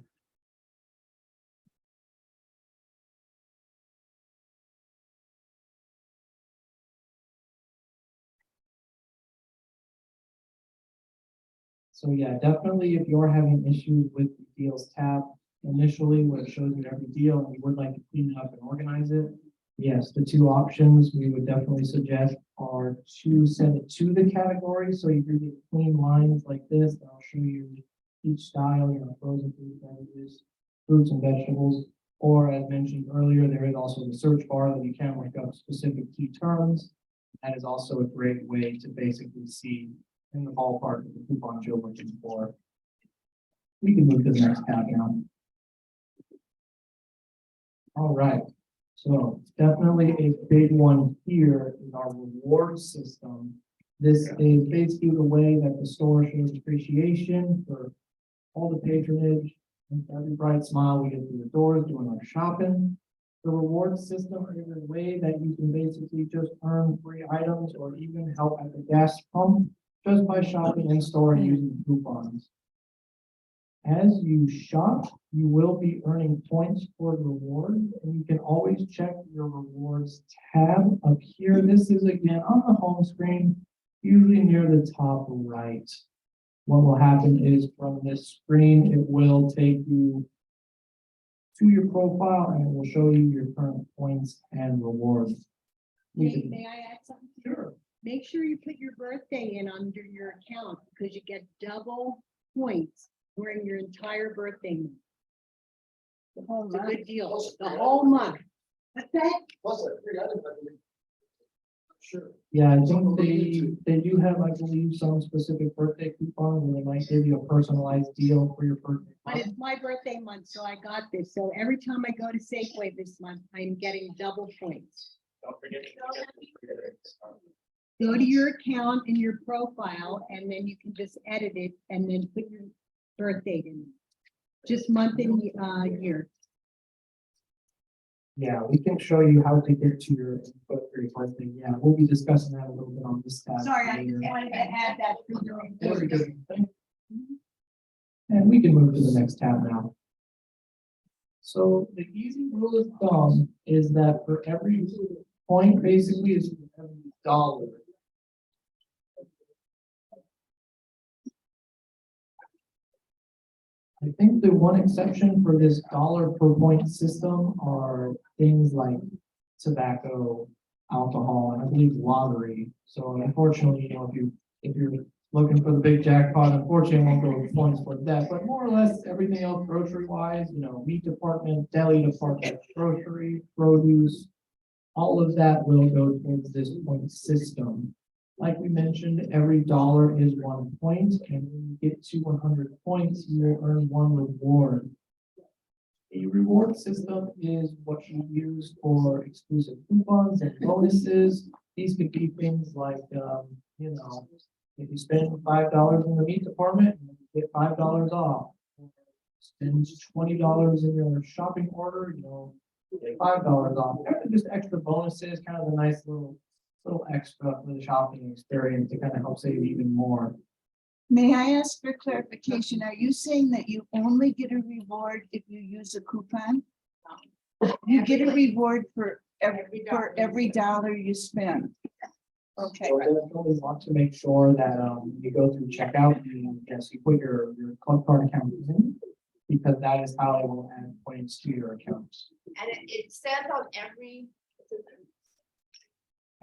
So yeah, definitely if you're having issues with the deals tab initially where it shows you every deal and you would like to clean it up and organize it, yes, the two options we would definitely suggest are to send it to the category. So you can get clean lines like this. I'll show you each style, frozen food, beverages, fruits and vegetables. Or as mentioned earlier, there is also the search bar that you can look up specific key terms. That is also a great way to basically see in the ballpark of the coupons you're looking for. We can move to the next tab now. All right, so definitely a big one here is our reward system. This is basically the way that the store shows appreciation for all the patronage and for every bright smile we get through the doors doing our shopping. The reward system is a way that you can basically just earn free items or even help at the gas pump just by shopping in store and using coupons. As you shop, you will be earning points for rewards, and you can always check your rewards tab up here. This is again on the home screen, usually near the top right. What will happen is from this screen, it will take you to your profile and it will show you your current points and rewards. May I add something? Sure. Make sure you put your birthday in under your account because you get double points during your entire birthday month. It's a good deal, the whole month. What's that? Plus a free item, I believe. Sure. Yeah, I think they do have, I believe, some specific birthday coupons where they might give you a personalized deal for your birthday. But it's my birthday month, so I got this. So every time I go to Safeway this month, I'm getting double points. Don't forget. Go to your account in your profile and then you can just edit it and then put your birth date in. Just month and year. Yeah, we can show you how to get to your input for your birthday. Yeah, we'll be discussing that a little bit on this tab. Sorry, I later. just wanted to add that for your. Very good. And we can move to the next tab now. So the easy rule of thumb is that for every point basically is for every dollar. I think the one exception for this dollar per point system are things like tobacco, alcohol, and I believe lottery. So unfortunately, if you're looking for the big jackpot, unfortunately, I won't go with points for that, but more or less everything else grocery wise, meat department, deli department, grocery, produce, all of that will go towards this point system. Like we mentioned, every dollar is 1 point, and when you get to 100 points, you will earn one reward. A reward system is what you use for exclusive coupons and bonuses. These could be things like, if you spend $5 in the meat department, you get $5 off. Spend $20 in your shopping order, $5 off. They're just extra bonuses, kind of a nice little extra for the shopping experience to kind of help save even more. May I ask for clarification? Are you saying that you only get a reward if you use a coupon? You get a reward for every dollar you spend? Okay, So definitely want to make sure that you go through checkout, you put your club card account in, because that is how it will add points to your account. And it says on every,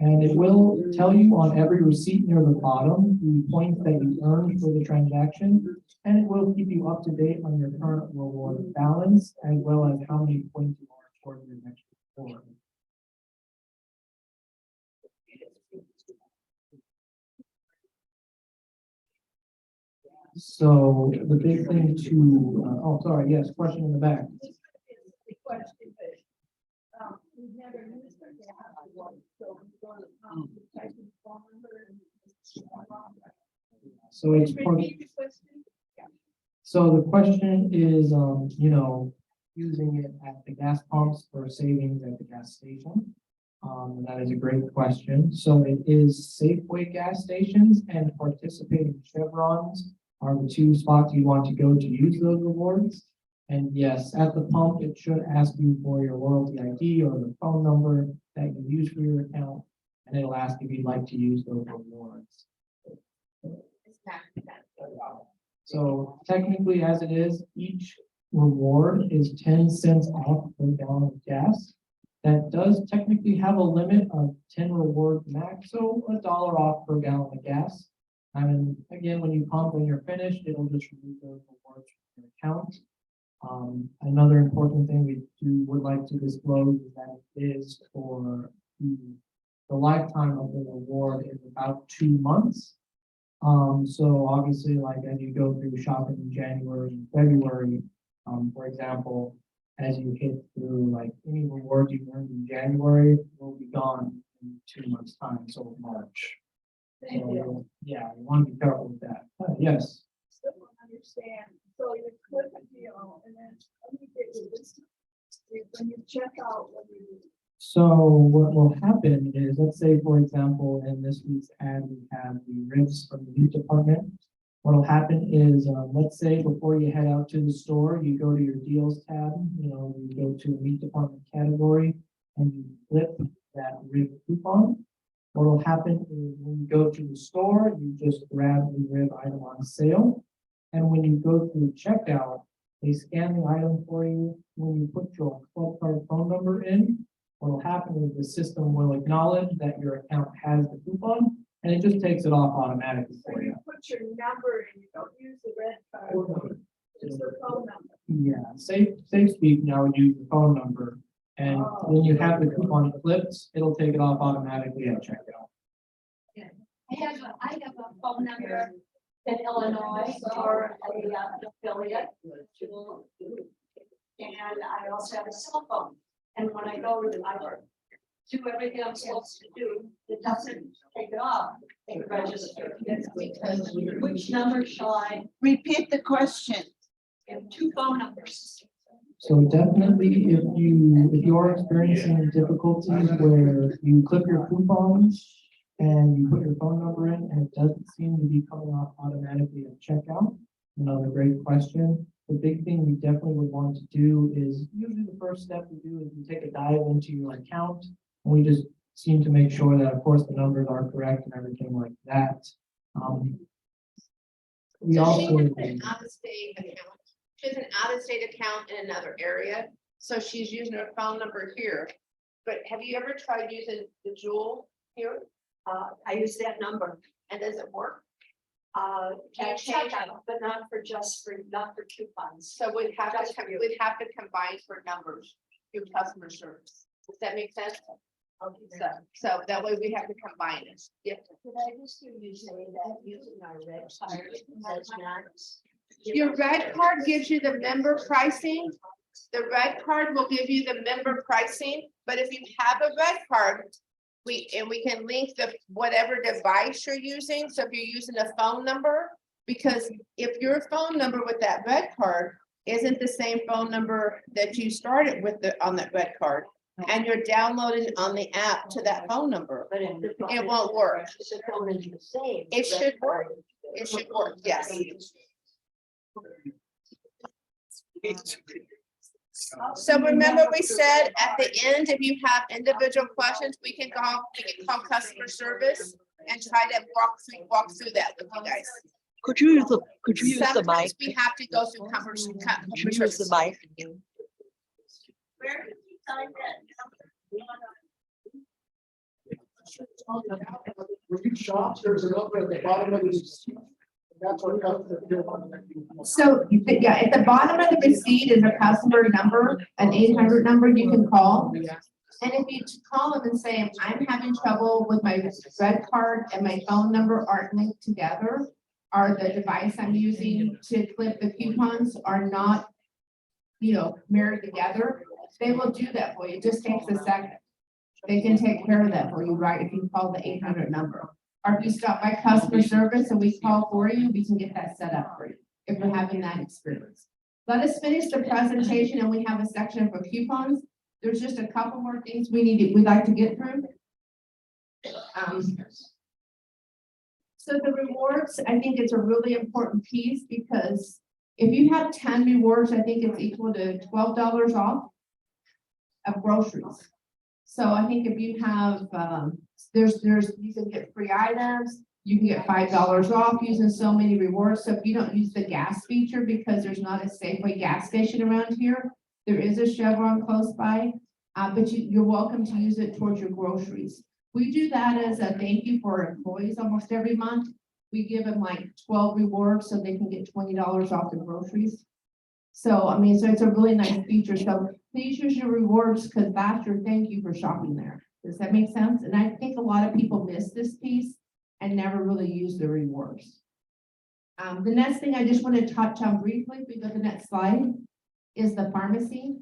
And it will tell you on every receipt near the bottom, the points that you earned for the transaction. And it will keep you up to date on your current reward balance, as well as how many points you are toward your next reward. So the big thing to, oh, sorry, yes, question in the back. The question is, we've never used it, yeah, so we're gonna, type in phone number and. So it's, Repeat the question. so the question is, using it at the gas pumps for savings at the gas station. That is a great question. So it is Safeway gas stations and participating Chevrons are the two spots you want to go to use those rewards. And yes, at the pump, it should ask you for your loyalty ID or the phone number that you use for your account. And it'll ask if you'd like to use those rewards. So technically, as it is, each reward is 10 cents off per gallon of gas. That does technically have a limit of 10 rewards max, so $1 off per gallon of gas. And again, when you pump, when you're finished, it'll just remove those rewards from your account. Another important thing would like to disclose is that it is for the lifetime of the reward is about 2 months. So obviously, like as you go through shopping in January and February, for example, as you hit through like any rewards you earned in January will be gone in 2 months' time, so March. So, yeah, you want to be careful with that. Yes. Still don't understand, so you click a deal and then let me get you this. When you check out, what do you do? So what will happen is, let's say, for example, in this week's ad, we have the ribs from the meat department. What will happen is, let's say before you head out to the store, you go to your deals tab, you go to the meat department category and you flip that rib coupon. What will happen is when you go to the store, you just grab the rib item on sale. And when you go through checkout, they scan the item for you. When you put your club card phone number in, what will happen is the system will acknowledge that your account has the coupon and it just takes it off automatically So for you you. put your number and you don't use the red card, just the phone number. Yeah, safe speak now would use the phone number. And when you have the coupon flipped, it'll take it off automatically at checkout. I have a phone number in Illinois or a affiliate. And I also have a cell phone. And when I go to do everything I'm supposed to do, it doesn't take it off. It registers. Because which number shall I repeat the question. have 2 phone numbers? So definitely if you're experiencing difficulties where you clip your coupons and you put your phone number in and it doesn't seem to be coming off automatically at checkout, another great question. The big thing we definitely would want to do is, usually the first step we do is we take a dive into your account and we just seem to make sure that of course the numbers are correct and everything like that. We so also. she has an out-of-state account. She has an out-of-state account in another area, so she's using her phone number here. But have you ever tried using the Jewel here? I use that number. And does it work? Can check out, but not for coupons. So we'd have to combine for numbers through customer service. Does that make sense? So that way we have to combine it. Yeah. Did I just hear you say that using our red card does not? Your red card gives you the member pricing. The red card will give you the member pricing, but if you have a red card, we can link the whatever device you're using. So if you're using a phone number, because if your phone number with that red card isn't the same phone number that you started with on that red card, and you're downloading on the app to that phone number, it won't work. It should work. It should work, yes. So remember, we said at the end, if you have individual questions, we can call customer service and try to walk through that with you guys. Could you use the Sometimes we have to go through customer service. mic? When you shop, there's a number at the bottom of the receipt. That's what customers do. So, yeah, at the bottom of the receipt is a customer number, an 800 number you can call. And if you call them and say, I'm having trouble with my red card and my phone number aren't linked together, or the device I'm using to clip the coupons are not, married together, they will do that for you. It just takes a second. They can take care of that for you, right? If you call the 800 number. Or if you stop by customer service and we call for you, we can get that set up for you if you're having that experience. Let us finish the presentation and we have a section for coupons. There's just a couple more things we'd like to get through. So the rewards, I think it's a really important piece because if you have 10 rewards, I think it's equal to $12 off of groceries. So I think if you have, you can get free items, you can get $5 off using so many rewards. So if you don't use the gas feature because there's not a Safeway gas station around here, there is a Chevron close by, but you're welcome to use it towards your groceries. We do that as a thank you for our employees almost every month. We give them like 12 rewards so they can get $20 off their groceries. So, so it's a really nice feature. So please use your rewards because that's your thank you for shopping there. Does that make sense? And I think a lot of people miss this piece and never really use the rewards. The next thing I just want to touch on briefly, if we go to the next slide, is the pharmacy.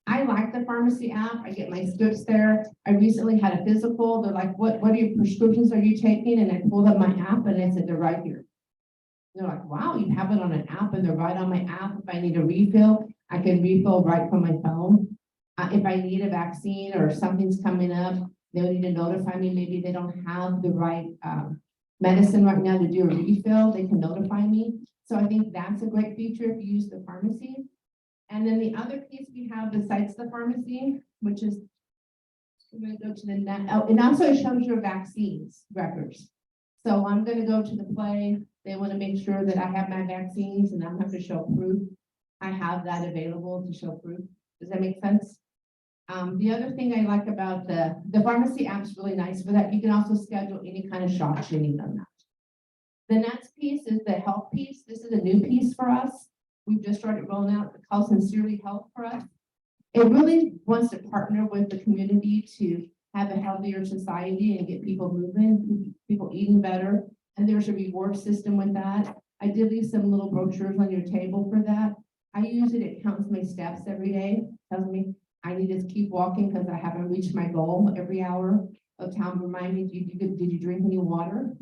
I like the pharmacy app. I get my scripts there. I recently had a physical. They're like, what are your prescriptions are you taking? And I pulled up my app and I said, they're right here. They're like, wow, you have it on an app and they're right on my app. If I need a refill, I can refill right from my phone. If I need a vaccine or something's coming up, they'll need to notify me. Maybe they don't have the right medicine right now to do a refill. They can notify me. So I think that's a great feature if you use the pharmacy. And then the other piece we have besides the pharmacy, which is, I'm going to go to the net. Oh, it also shows your vaccines records. So I'm going to go to the play. They want to make sure that I have my vaccines and I don't have to show proof. I have that available to show proof. Does that make sense? The other thing I like about the pharmacy app is really nice for that. You can also schedule any kind of shots you need on that. The next piece is the health piece. This is a new piece for us. We've just started rolling out the call Sincerely Health for us. It really wants to partner with the community to have a healthier society and get people moving, people eating better. And there's a reward system with that. I did leave some little brochures on your table for that. I use it. It counts my steps every day. Tells me I need to keep walking because I haven't reached my goal every hour of time. Remind me, did you drink any water?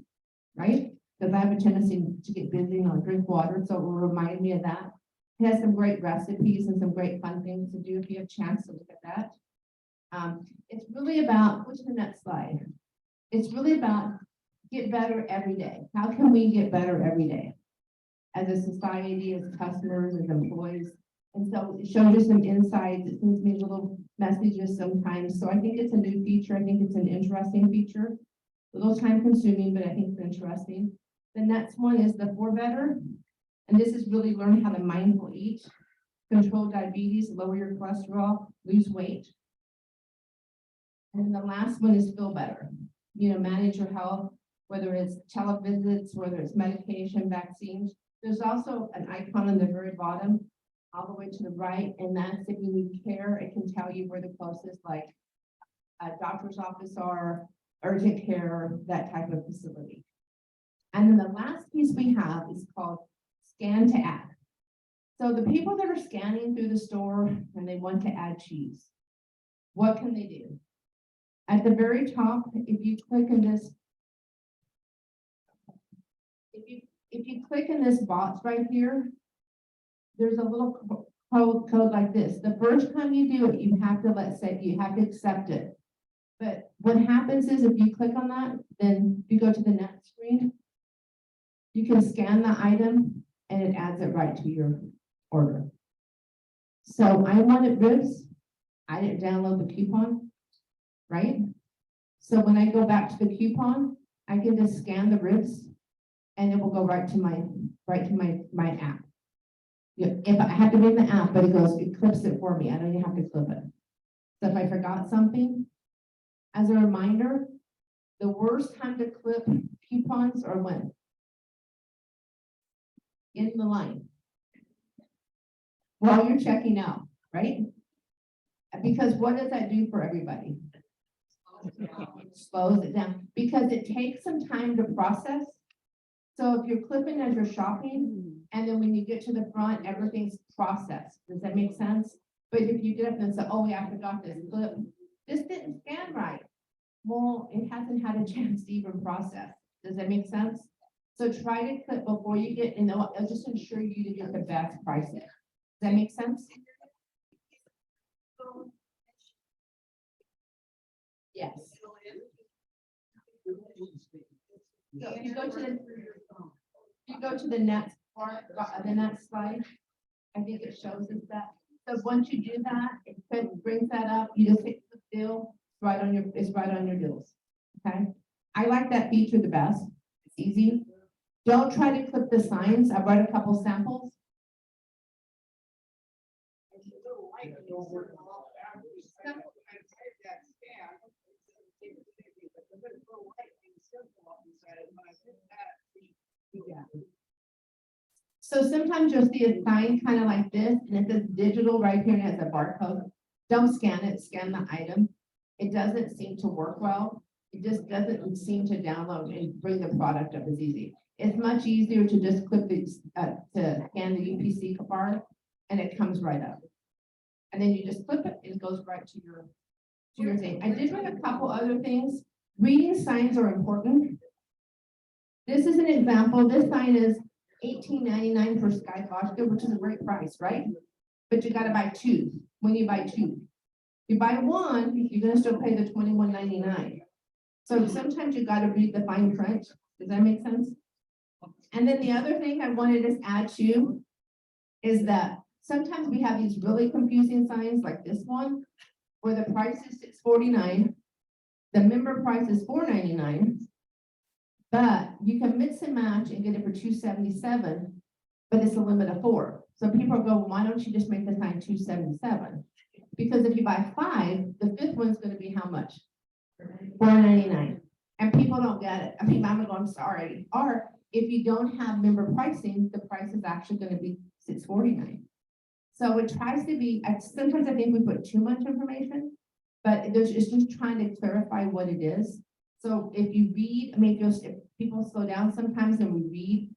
Right? Because I have a tendency to get busy and not drink water. So it will remind me of that. It has some great recipes and some great fun things to do if you have a chance to look at that. It's really about, go to the next slide. It's really about get better every day. How can we get better every day? As a society, as customers, as employees. And so it shows you some insights. It sends me little messages sometimes. So I think it's a new feature. I think it's an interesting feature. A little time consuming, but I think it's interesting. The next one is the 4 Better. And this is really learn how to mindful eat, control diabetes, lower your cholesterol, lose weight. And the last one is feel better. Manage your health, whether it's televisits, whether it's medication, vaccines. There's also an icon on the very bottom, all the way to the right, and that's if you need care, it can tell you where the closest, like a doctor's office are, urgent care, that type of facility. And then the last piece we have is called Scan to Add. So the people that are scanning through the store and they want to add cheese, what can they do? At the very top, if you click in this, if you click in this box right here, there's a little code like this. The first time you do it, you have to you have to accept it. But what happens is if you click on that, then you go to the next screen. You can scan the item and it adds it right to your order. So I wanted ribs. I didn't download the coupon, right? So when I go back to the coupon, I can just scan the ribs and it will go right to my app. Yeah, if I have to be in the app, but it clips it for me. I don't even have to clip it. So if I forgot something, as a reminder, the worst time to clip coupons are when? In the line. While you're checking out, right? Because what does that do for everybody? Slows it down, because it takes some time to process. So if you're clipping as you're shopping, and then when you get to the front, everything's processed. Does that make sense? But if you get up and say, oh, yeah, I forgot this clip, this didn't scan right. Well, it hasn't had a chance to even process. Does that make sense? So try to clip before you get, and it'll just ensure you to get the best pricing. Does that make sense? Yes. So if you go to the next part, the next slide, I think it shows us that. So once you do that, it brings that up. You just hit the deal, it's right on your deals. Okay. I like that feature the best. It's easy. Don't try to clip the signs. I brought a couple samples. So sometimes you'll see a sign kind of like this, and it says digital right here, and it has a barcode. Don't scan it, scan the item. It doesn't seem to work well. It just doesn't seem to download and bring the product up as easy. It's much easier to just click the, to scan the UPC bar, and it comes right up. And then you just click it, and it goes right to your thing. I did bring a couple other things. Reading signs are important. This is an example. This sign is $18.99 for Sky Vodka, which is a great price, right? But you got to buy two. When you buy two, you buy one, you're going to still pay the $21.99. So sometimes you got to read the fine print. Does that make sense? And then the other thing I wanted to add to is that sometimes we have these really confusing signs like this one, where the price is $6.49, the member price is $4.99, but you can mix and match and get it for $2.77, but it's a limit of 4. So people go, why don't you just make the sign $2.77? Because if you buy 5, the 5th one's going to be how much? $4.99. And people don't get it. I mean, I'm going, sorry. Or if you don't have member pricing, the price is actually going to be $6.49. So it tries to be, sometimes I think we put too much information, but it's just trying to clarify what it is. So if you read, I mean, if people slow down sometimes and we read,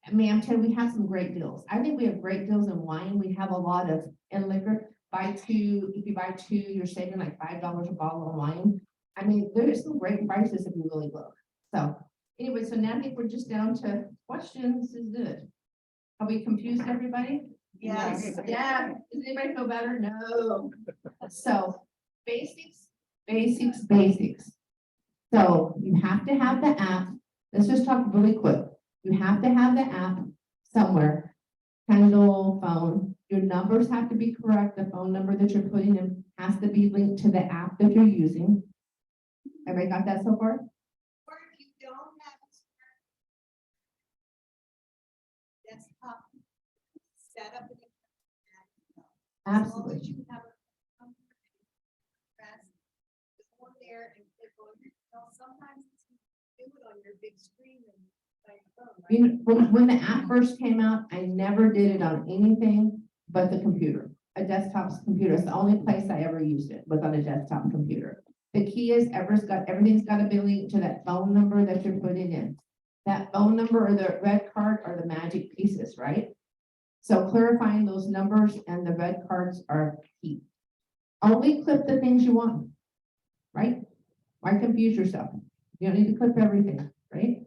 I mean, I'm telling you, we have some great deals. I think we have great deals in wine. We have a lot of, in liquor, buy 2, if you buy 2, you're saving like $5 a bottle of wine. I mean, there's some great prices if you really look. So anyway, so now I think we're just down to questions. Is good. Have we confused everybody? Yes. Yeah. Does anybody feel better? No. So basics, basics, basics. So you have to have the app. Let's just talk really quick. You have to have the app somewhere. Kindle, phone. Your numbers have to be correct. The phone number that you're putting in has to be linked to the app that you're using. Everybody got that so far? Or if you don't have a smart desktop set up. Absolutely. As long as you have a press, go there and click on your, sometimes it's do it on your big screen and by your phone, right? You know, when the app first came out, I never did it on anything but the computer. A desktop computer. It's the only place I ever used it was on a desktop computer. The key is everything's got to be linked to that phone number that you're putting in. That phone number or the red card are the magic pieces, right? So clarifying those numbers and the red cards are key. Only clip the things you want, right? Why confuse yourself? You don't need to clip everything, right?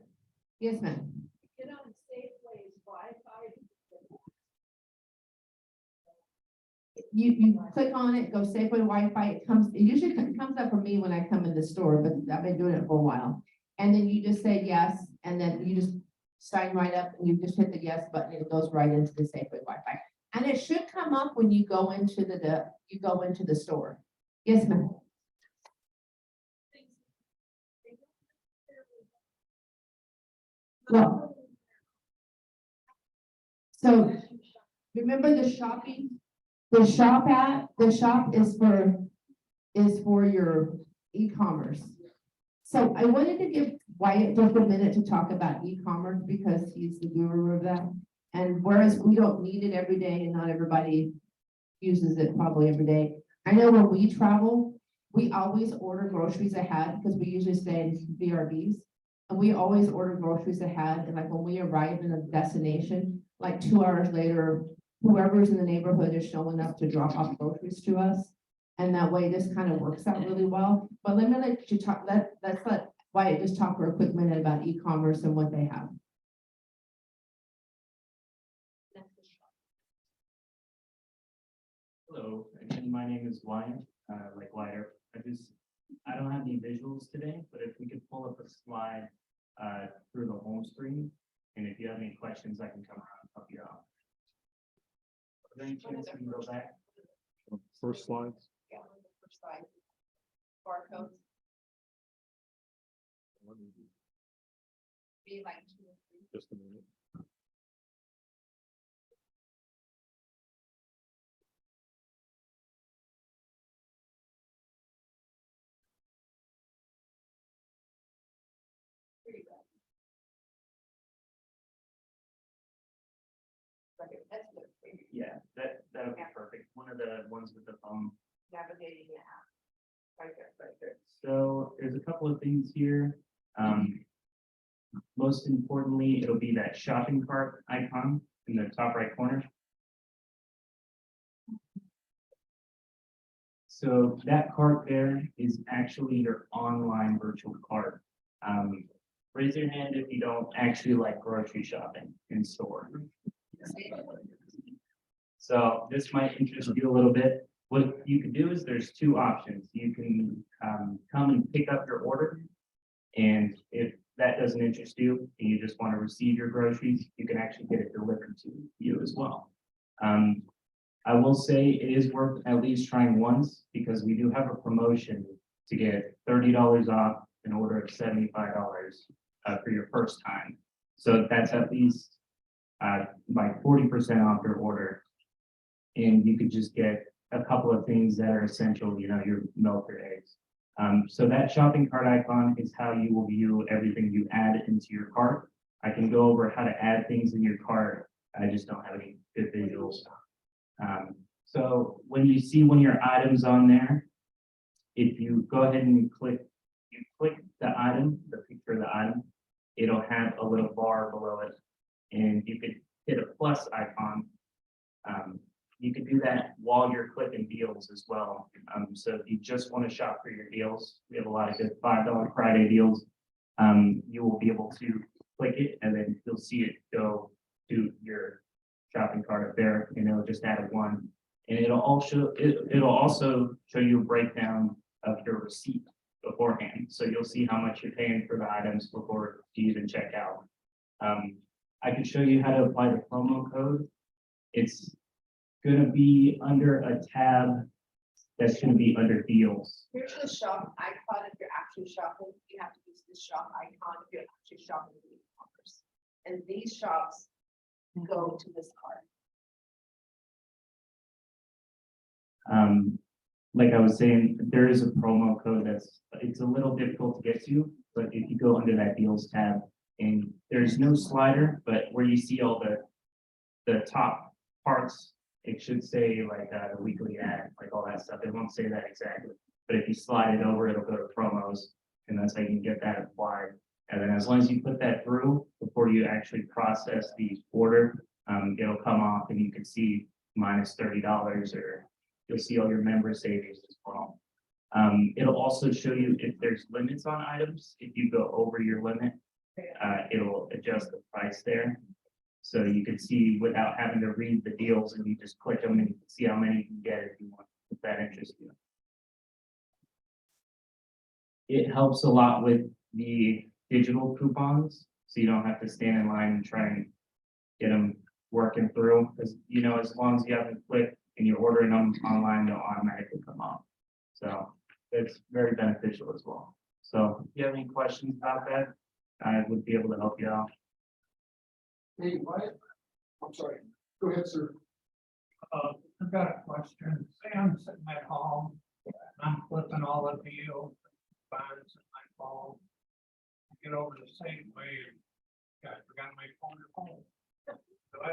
Yes, ma'am. Get on Safeway's Wi-Fi. you click on it, go Safeway Wi-Fi, it usually comes up for me when I come in the store, but I've been doing it for a while. And then you just say yes, and then you just sign right up, and you just hit the yes button, and it goes right into the Safeway Wi-Fi. And it should come up when you go into the store. Yes, ma'am. Well, so remember the shopping, the shop is for your e-commerce. So I wanted to give Wyatt just a minute to talk about e-commerce because he's the guru of that. And whereas we don't need it every day and not everybody uses it probably every day. I know when we travel, we always order groceries ahead because we usually stay in VRBs. And we always order groceries ahead. And like when we arrive in a destination, like 2 hours later, whoever's in the neighborhood is showing up to drop off groceries to us. And that way this kind of works out really well. But let me let you talk, let's let Wyatt just talk for a quick minute about e-commerce and what they have. Hello, again, my name is Wyatt, like Wyatt. I don't have any visuals today, but if we could pull up a slide through the home screen, and if you have any questions, I can come around and help you out. Is there any chance we can go back? First slide. Yeah, first slide. Barcodes. Be like 2 or 3. Just a minute. There you go. Okay, that's good. Yeah, that would be perfect. One of the ones with the phone. Navigating the app. Right there, right there. So there's a couple of things here. Most importantly, it'll be that shopping cart icon in the top right corner. So that cart there is actually your online virtual cart. Raise your hand if you don't actually like grocery shopping in store. So this might interest you a little bit. What you can do is there's 2 options. You can come and pick up your order. And if that doesn't interest you and you just want to receive your groceries, you can actually get it delivered to you as well. I will say it is worth at least trying once because we do have a promotion to get $30 off an order of $75 for your first time. So that's at least like 40% off your order. And you could just get a couple of things that are essential, you know, your milk or eggs. So that shopping cart icon is how you will view everything you add into your cart. I can go over how to add things in your cart. I just don't have any good visuals. So when you see one of your items on there, if you go ahead and you click the item, the picture of the item, it'll have a little bar below it, and you could hit a plus icon. You can do that while you're clicking deals as well. So if you just want to shop for your deals, we have a lot of good $5 Friday deals. You will be able to click it and then you'll see it go to your shopping cart up there, and it'll just add a 1. And it'll also show you a breakdown of your receipt beforehand. So you'll see how much you're paying for the items before you even check out. I can show you how to apply the promo code. It's going to be under a tab that's going to be under deals. Here's the shop icon. If you're actually shopping, you have to use the shop icon if you're actually shopping in e-commerce. And these shops go to this card. Like I was saying, there is a promo code it's a little difficult to get to, but if you go under that deals tab, and there's no slider, but where you see all the top parts, it should say like the weekly ad, like all that stuff. It won't say that exactly, but if you slide it over, it'll go to promos, and that's how you can get that applied. And then as long as you put that through before you actually process the order, it'll come off and you can see minus $30, or you'll see all your member savings as well. It'll also show you if there's limits on items. If you go over your limit, it'll adjust the price there. So you can see without having to read the deals, and you just click them and you can see how many you can get if you want, if that interests you. It helps a lot with the digital coupons, so you don't have to stand in line and try and get them working through, because you know, as long as you haven't clicked and you're ordering them online, they'll automatically come off. So it's very beneficial as well. So if you have any questions about that, I would be able to help you out. Hey, Wyatt, I'm sorry, go ahead, sir. I've got a question. Say I'm sitting at home, and I'm flipping all the deals, bonds in my phone. I get over the Safeway and I forgot my phone at home. Do I,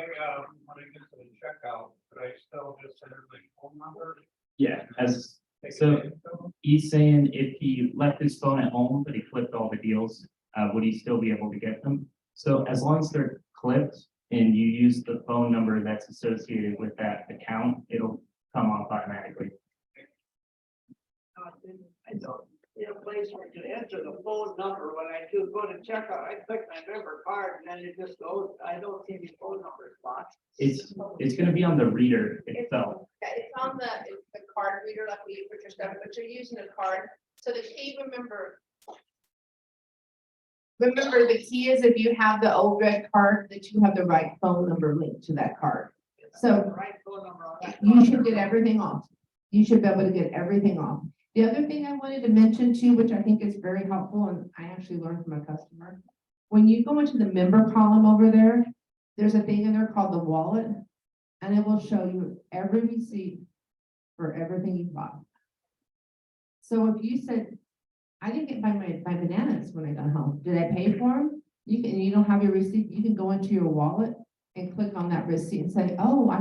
when I get to the checkout, could I still just enter my phone number? Yeah, as Take So- it in? he's saying if he left his phone at home, but he flipped all the deals, would he still be able to get them? So as long as they're clipped and you use the phone number that's associated with that account, it'll come off automatically. I don't, in a place where you enter the phone number, when I do go to checkout, I click my member card and then it just goes, I don't see the phone number spot. It's gonna be on the reader itself. Yeah, it's on it's the card reader, like we put your stuff, but you're using a card, so the key, remember. Remember, the key is if you have the old red card, that you have the right phone number linked to that card. So Right phone number on that. you should get everything off. You should be able to get everything off. The other thing I wanted to mention too, which I think is very helpful, and I actually learned from a customer. When you go into the member column over there, there's a thing in there called the wallet. And it will show you every receipt for everything you bought. So if you said, I didn't get my bananas when I got home, did I pay for them? You don't have your receipt, you can go into your wallet and click on that receipt and say, oh, I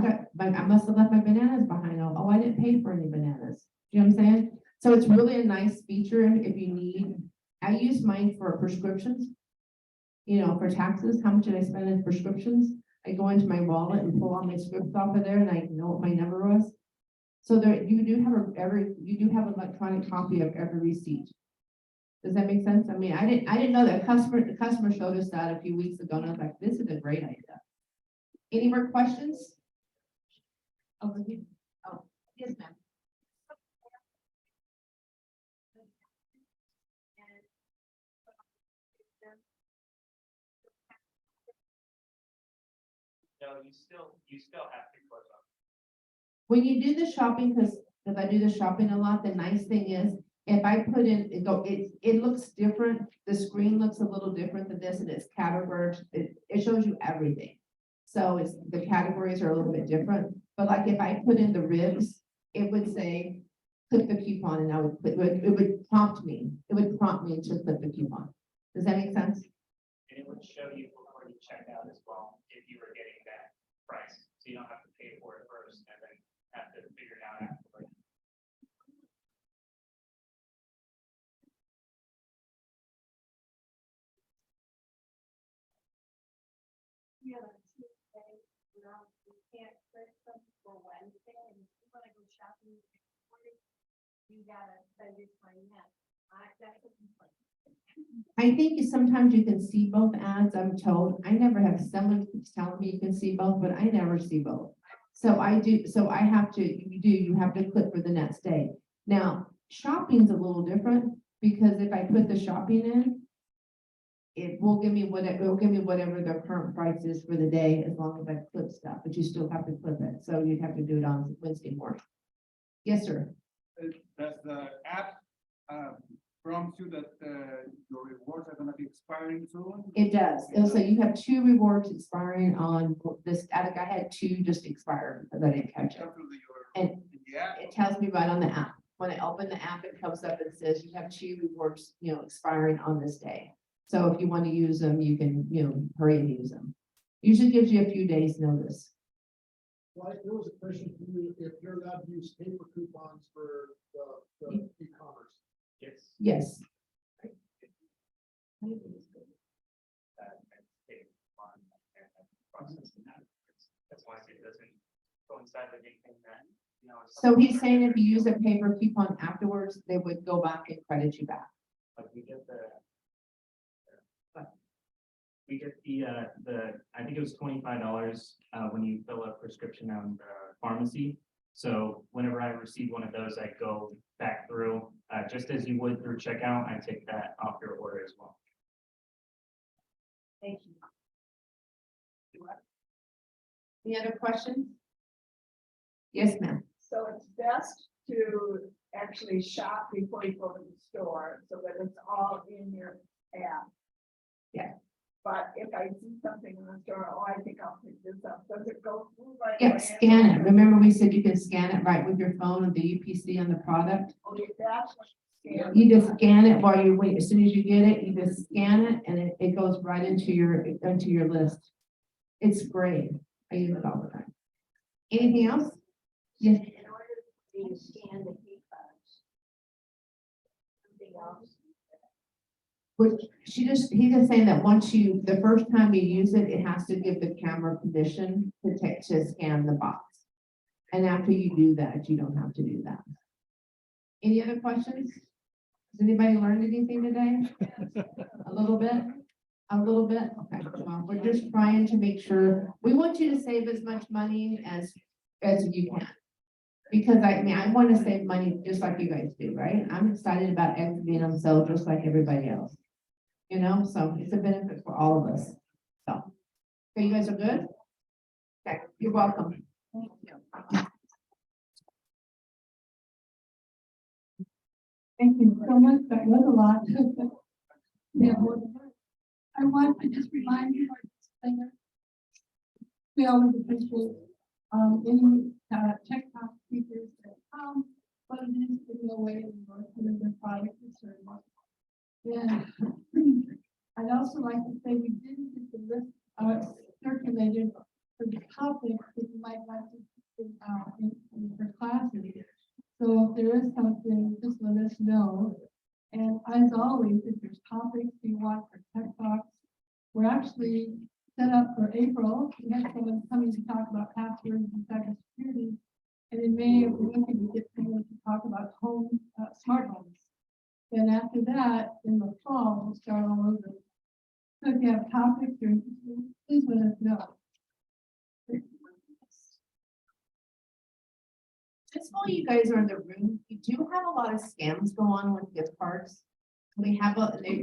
must have left my bananas behind. Oh, I didn't pay for any bananas. You know what I'm saying? So it's really a nice feature if you need. I use mine for prescriptions. You know, for taxes, how much did I spend in prescriptions? I go into my wallet and pull all my scripts off of there and I know what my number was. So there, you do have an electronic copy of every receipt. Does that make sense? I mean, I didn't know that the customer showed us that a few weeks ago and I was like, this is a great idea. Any more questions? Over here. Oh, yes, ma'am. No, you still have to click on. When you do the shopping, because I do the shopping a lot, the nice thing is, if I put in, it looks different. The screen looks a little different than this and it's categorized. It shows you everything. So the categories are a little bit different, but like if I put in the ribs, it would say, click the coupon and it would prompt me. It would prompt me to click the coupon. Does that make sense? And it would show you before you check out as well, if you were getting that price, so you don't have to pay for it first and then have to figure it out afterwards. Yeah, Tuesday, we can't click them for Wednesday, and if you wanna go shopping, you gotta send your time in. That's a complaint. I think sometimes you can see both ads, I'm told. I never have, someone keeps telling me you can see both, but I never see both. So I do, so I have to, you have to click for the next day. Now, shopping's a little different, because if I put the shopping in, it will give me whatever the current price is for the day, as long as I clip stuff, but you still have to clip it. So you'd have to do it on Wednesday morning. Yes, sir. Does the app prompt you that your rewards are gonna be expiring soon? It does. So you have 2 rewards expiring on this. I think I had 2 just expire because I didn't catch it. And In the app? it tells me right on the app. When I open the app, it comes up and says you have 2 rewards, expiring on this day. So if you want to use them, you can, hurry and use them. Usually gives you a few days notice. Well, there was a question for you, if you're allowed to use paper coupons for the e-commerce. Yes. Yes. That's why it doesn't coincide with anything that, So he's saying if you use a paper coupon afterwards, they would go back and credit you back. Like we get We get I think it was $25, when you fill a prescription on the pharmacy. So whenever I receive one of those, I go back through, just as you would through checkout, I take that off your order as well. Thank you. Any other questions? Yes, ma'am. So it's best to actually shop before you go to the store, so that it's all in your app. Yeah. But if I see something in the store, oh, I think I'll pick this up, does it go through right Yeah, away? scan it. Remember we said you can scan it right with your phone with the UPC on the product? Oh, that's what scan. You just scan it while you wait. As soon as you get it, you just scan it and it goes right into your list. It's great. I use it all the time. Anything else? Yes. In order to scan the key cards. Something else. Which he's just saying that once the first time you use it, it has to give the camera permission to scan the box. And after you do that, you don't have to do that. Any other questions? Has anybody learned anything today? A little bit? A little bit? Okay, well, we're just trying to make sure, we want you to save as much money as you can. Because I want to save money just like you guys do, right? I'm excited about exiting on sale just like everybody else. You know, so it's a benefit for all of us. So, okay, you guys are good? Okay, you're welcome. Thank you. Thank you so much. That was a lot. Yeah, I want to just remind you, we always appreciate any TikTok speakers that come, but it is giving away their product or service. Yeah. I'd also like to say we didn't get the list circulated for the topics that you might like to in for classes. So if there is something, just let us know. And as always, if there's topics you want for tech talks, we're actually set up for April. We had someone coming to talk about passwords and cybersecurity. And in May, we're looking to get someone to talk about smart homes. Then after that, in the fall, we'll start all over. So if you have topics you're interested in, please let us know. Just while you guys are in the room, you do have a lot of scams go on with gift cards. They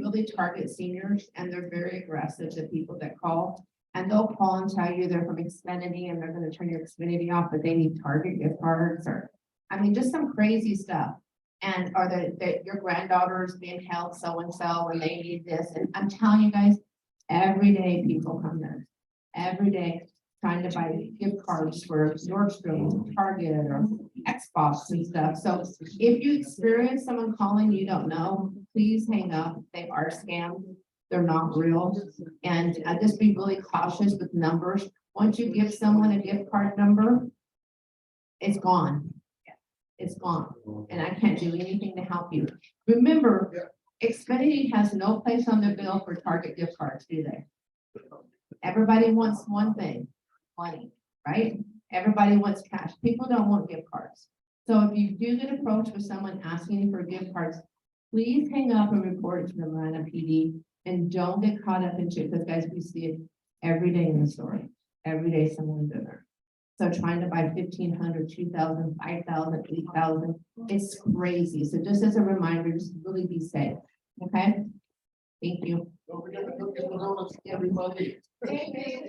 really target seniors and they're very aggressive to people that call. And they'll call and tell you they're from Xfinity and they're going to turn your Xfinity off, but they need Target gift cards or, just some crazy stuff. And are that your granddaughter's being held so-and-so and they need this. And I'm telling you guys, every day people come there. Every day trying to buy gift cards for Nordstrom, Target, or Xbox and stuff. So if you experience someone calling you don't know, please hang up. They are scams. They're not real. And just be really cautious with numbers. Once you give someone a gift card number, it's gone. It's gone. And I can't do anything to help you. Remember, Xfinity has no place on the bill for Target gift cards, do they? Everybody wants one thing, money, right? Everybody wants cash. People don't want gift cards. So if you do get approached with someone asking you for gift cards, please hang up and report it to the Atlanta PD and don't get caught up into it because guys, we see it every day in the store. Every day someone's in there. So trying to buy 1,500, 2,000, 5,000, 8,000, it's crazy. So just as a reminder, just really be safe. Okay? Thank you. Don't forget to cook in the donuts, everybody. Thank you.